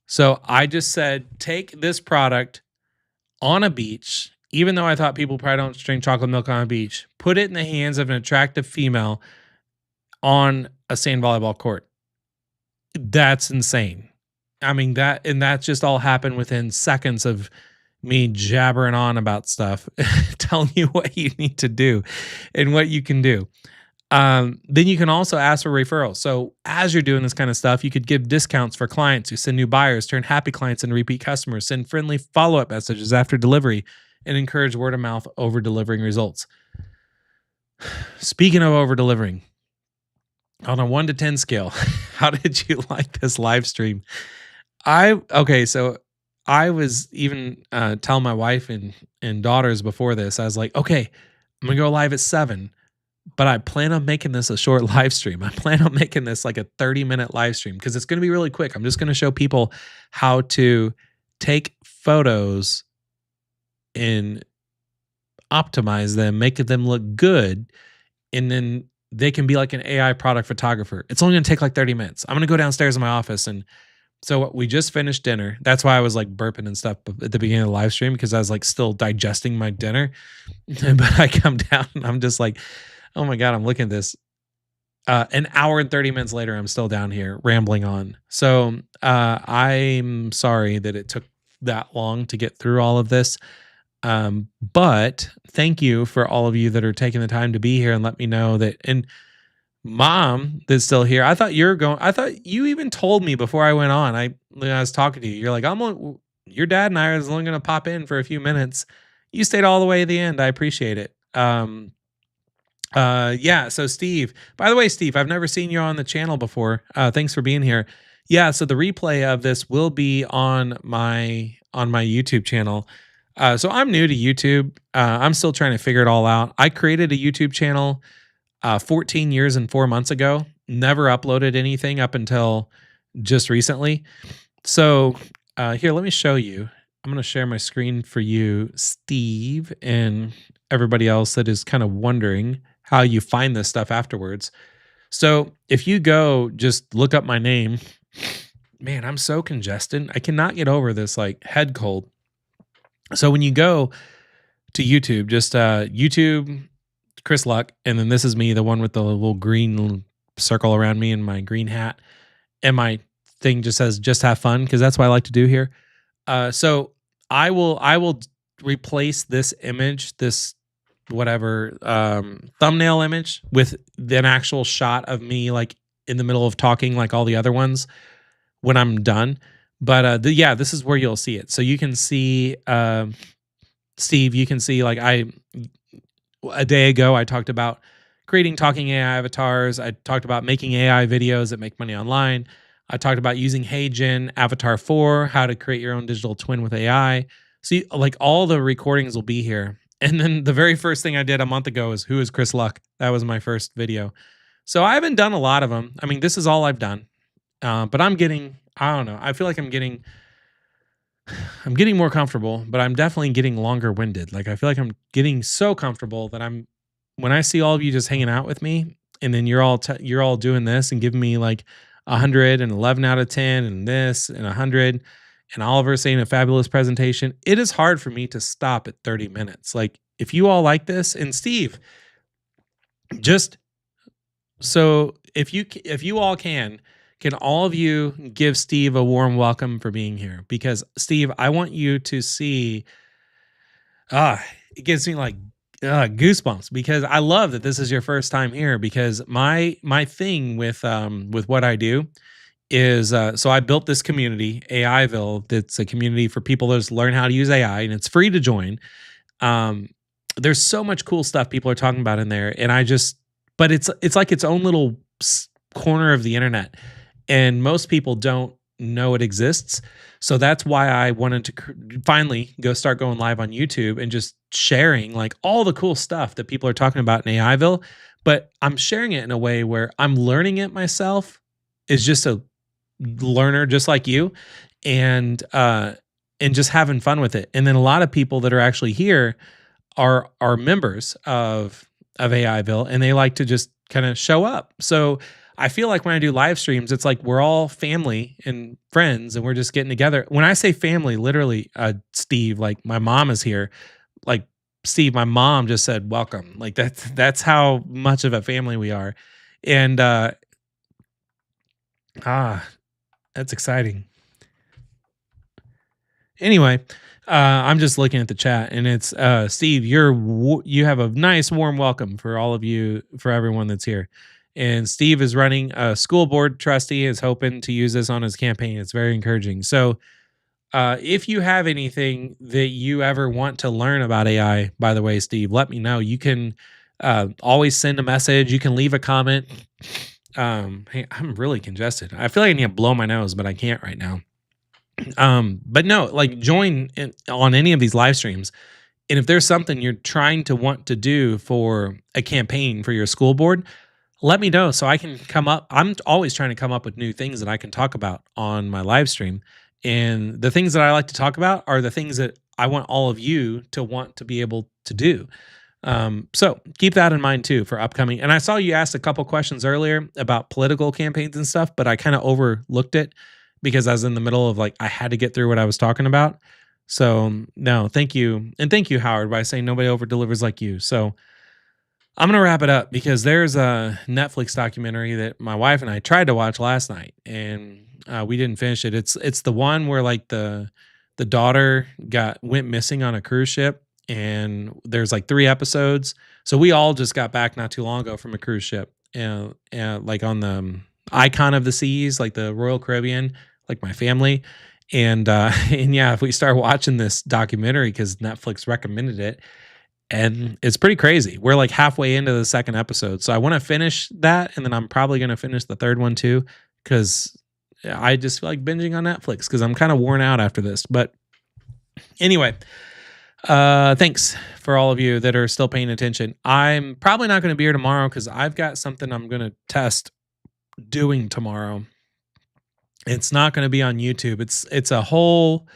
So I just said, take this product on a beach, even though I thought people probably don't drink chocolate milk on a beach, put it in the hands of an attractive female on a sand volleyball court. That's insane. I mean, that just all happened within seconds of me jabbering on about stuff, telling you what you need to do and what you can do. Then you can also ask for referrals. So as you're doing this kind of stuff, you could give discounts for clients who send new buyers, turn happy clients into repeat customers, send friendly follow-up messages after delivery, and encourage word of mouth over delivering results. Speaking of over delivering, on a 1 to 10 scale, how did you like this live stream? So I was even telling my wife and daughters before this. I was like, okay, I'm gonna go live at 7, but I plan on making this a short live stream. I plan on making this like a 30-minute live stream because it's gonna be really quick. I'm just gonna show people how to take photos and optimize them, make them look good, and then they can be like an AI product photographer. It's only gonna take like 30 minutes. I'm gonna go downstairs in my office and so we just finished dinner. That's why I was like burping and stuff at the beginning of the live stream because I was like still digesting my dinner. But I come down and I'm just like, oh my God, I'm looking at this. An hour and 30 minutes later, I'm still down here rambling on. So I'm sorry that it took that long to get through all of this. But thank you for all of you that are taking the time to be here and let me know that. And mom that's still here. I thought you even told me before I went on. When I was talking to you. You're like, your dad and I are only gonna pop in for a few minutes. You stayed all the way at the end. I appreciate it. Yeah, so Steve. By the way, Steve, I've never seen you on the channel before. Thanks for being here. Yeah, so the replay of this will be on my YouTube channel. So I'm new to YouTube. I'm still trying to figure it all out. I created a YouTube channel 14 years and 4 months ago. Never uploaded anything up until just recently. So here, let me show you. I'm going to share my screen for you, Steve, and everybody else that is kind of wondering how you find this stuff afterwards. So if you go just look up my name, man, I'm so congested. I cannot get over this like head cold. So when you go to YouTube, just YouTube Chris Luck, and then this is me, the one with the little green circle around me and my green hat, and my thing just says "just have fun" because that's what I like to do here. So I will replace this image, this whatever thumbnail image, with an actual shot of me like in the middle of talking, like all the other ones when I'm done. But yeah, this is where you'll see it. So you can see Steve. You can see like a day ago, I talked about creating talking AI avatars. I talked about making AI videos that make money online. I talked about using HeyGen Avatar 4, how to create your own digital twin with AI. See, like all the recordings will be here. And then the very first thing I did a month ago is who is Chris Luck? That was my first video. So I haven't done a lot of them. I mean, this is all I've done. But I don't know. I feel like I'm getting more comfortable, but I'm definitely getting longer winded. Like I feel like I'm getting so comfortable that when I see all of you just hanging out with me, and then you're all doing this and giving me like 111 out of 10 and this and 100 and Oliver saying a fabulous presentation. It is hard for me to stop at 30 minutes. Like if you all like this, and Steve, just so if you all can all of you give Steve a warm welcome for being here? Because Steve, I want you to see. It gives me like goosebumps because I love that this is your first time here. Because my thing with what I do is so I built this community, AIville. That's a community for people that just learn how to use AI, and it's free to join. Um, there's so much cool stuff people are talking about in there, and but it's like its own little corner of the internet, and most people don't know it exists. So that's why I wanted to finally start going live on YouTube and just sharing like all the cool stuff that people are talking about in AIville. But I'm sharing it in a way where I'm learning it myself, is just a learner just like you, and just having fun with it. And then a lot of people that are actually here are members of AIville, and they like to just kind of show up. So I feel like when I do live streams, it's like we're all family and friends, and we're just getting together. When I say family, literally, Steve, like my mom is here. Like Steve, my mom just said welcome. Like that's how much of a family we are, and that's exciting. Anyway, I'm just looking at the chat, and it's Steve. You have a nice warm welcome for all of you, for everyone that's here. And Steve is running a school board trustee, is hoping to use this on his campaign. It's very encouraging. So, if you have anything that you ever want to learn about AI, by the way, Steve, let me know. You can always send a message. You can leave a comment. Hey, I'm really congested. I feel like I need to blow my nose, but I can't right now. But no, like join on any of these live streams. And if there's something you're trying to want to do for a campaign for your school board, let me know so I can come up. I'm always trying to come up with new things that I can talk about on my live stream. And the things that I like to talk about are the things that I want all of you to want to be able to do. So keep that in mind too for upcoming. And I saw you asked a couple questions earlier about political campaigns and stuff, but I kind of overlooked it because I was in the middle of like I had to get through what I was talking about. So no, thank you, and thank you, Howard, by saying nobody over delivers like you. So I'm gonna wrap it up because there's a Netflix documentary that my wife and I tried to watch last night, and we didn't finish it. It's the one where like the daughter went missing on a cruise ship, and there's like 3 episodes. So we all just got back not too long ago from a cruise ship, and like on the Icon of the Seas, like the Royal Caribbean, like my family. And and yeah, if we start watching this documentary because Netflix recommended it, and it's pretty crazy. We're like halfway into the second episode. So I want to finish that. And then I'm probably going to finish the third one too. Cause I just feel like binging on Netflix because I'm kind of worn out after this. But anyway, thanks for all of you that are still paying attention. I'm probably not going to be here tomorrow because I've got something I'm going to test doing tomorrow. It's not going to be on YouTube. It's a whole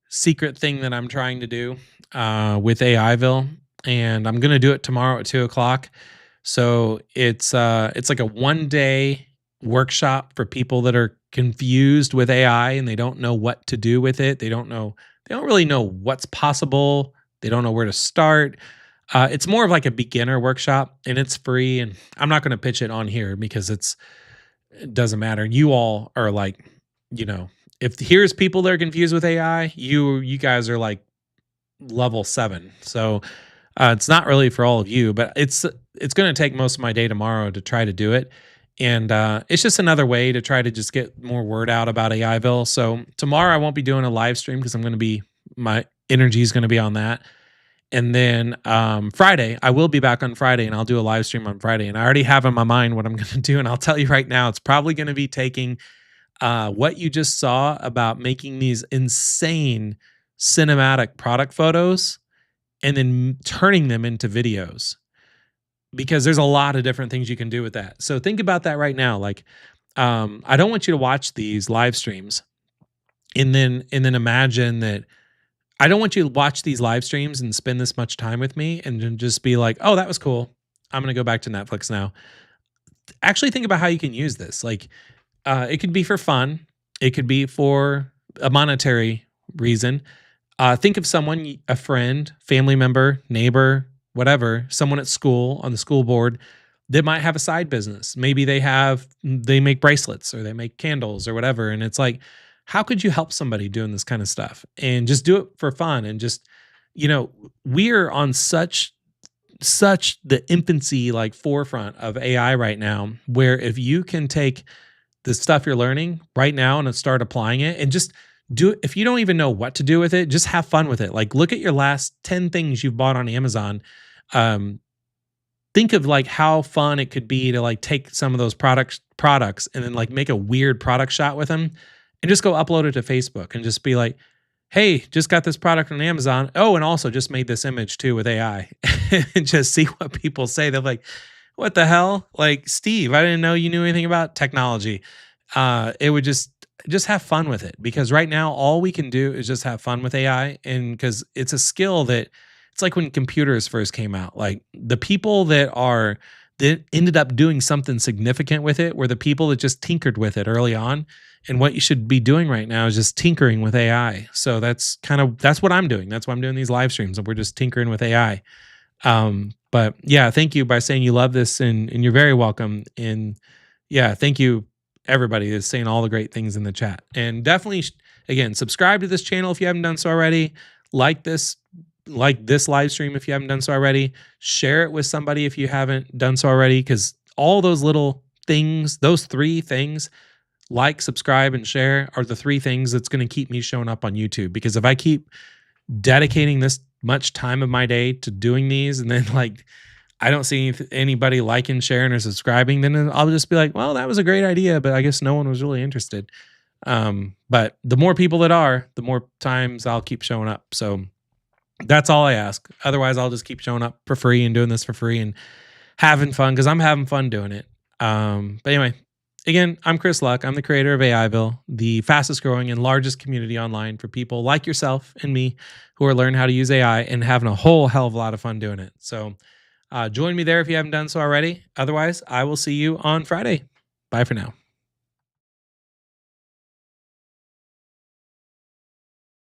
secret thing that I'm trying to do with AIville, and I'm gonna do it tomorrow at 2 o'clock. So it's like a 1 day workshop for people that are confused with AI and they don't know what to do with it. They don't really know what's possible. They don't know where to start. It's more of like a beginner workshop, and it's free. And I'm not going to pitch it on here because it doesn't matter. You all are like, you know, if here's people that are confused with AI, you guys are like level 7. So it's not really for all of you, but it's going to take most of my day tomorrow to try to do it. And it's just another way to try to just get more word out about AIville. So tomorrow I won't be doing a live stream because my energy is going to be on that. And then Friday, I will be back on Friday, and I'll do a live stream on Friday. And I already have in my mind what I'm going to do. And I'll tell you right now, it's probably going to be taking what you just saw about making these insane cinematic product photos and then turning them into videos, because there's a lot of different things you can do with that. So think about that right now. Like, I don't want you to watch these live streams and then imagine that. I don't want you to watch these live streams and spend this much time with me and then just be like, oh, that was cool. I'm going to go back to Netflix now. Actually think about how you can use this. Like, it could be for fun. It could be for a monetary reason. Think of someone, a friend, family member, neighbor, whatever, someone at school on the school board that might have a side business. Maybe they make bracelets or they make candles or whatever. And it's like, how could you help somebody doing this kind of stuff? And just do it for fun. And just, we're on such the infancy, like forefront of AI right now, where if you can take the stuff you're learning right now and start applying it and just do it. If you don't even know what to do with it, just have fun with it. Like, look at your last 10 things you've bought on Amazon. Think of like how fun it could be to like take some of those products and then like make a weird product shot with them and just go upload it to Facebook and just be like, hey, just got this product on Amazon. Oh, and also just made this image too with AI and just see what people say. They're like, what the hell? Like, Steve, I didn't know you knew anything about technology. It would just have fun with it, because right now all we can do is just have fun with AI. And because it's a skill that it's like when computers first came out, like the people that ended up doing something significant with it were the people that just tinkered with it early on. And what you should be doing right now is just tinkering with AI. So that's what I'm doing. That's why I'm doing these live streams, and we're just tinkering with AI. But yeah, thank you by saying you love this, and you're very welcome. And yeah, thank you everybody that's saying all the great things in the chat. And definitely again, subscribe to this channel if you haven't done so already. Like this live stream if you haven't done so already. Share it with somebody if you haven't done so already, because all those little things, those three things, like, subscribe, and share, are the three things that's going to keep me showing up on YouTube. Because if I keep dedicating this much time of my day to doing these, and then like I don't see anybody liking, sharing, or subscribing, then I'll just be like, well, that was a great idea, but I guess no one was really interested. But the more people that are, the more times I'll keep showing up. So that's all I ask. Otherwise, I'll just keep showing up for free and doing this for free and having fun, because I'm having fun doing it. But anyway, again, I'm Chris Luck. I'm the creator of AIville, the fastest growing and largest community online for people like yourself and me who are learning how to use AI and having a whole hell of a lot of fun doing it. So join me there if you haven't done so already. Otherwise, I will see you on Friday. Bye for now.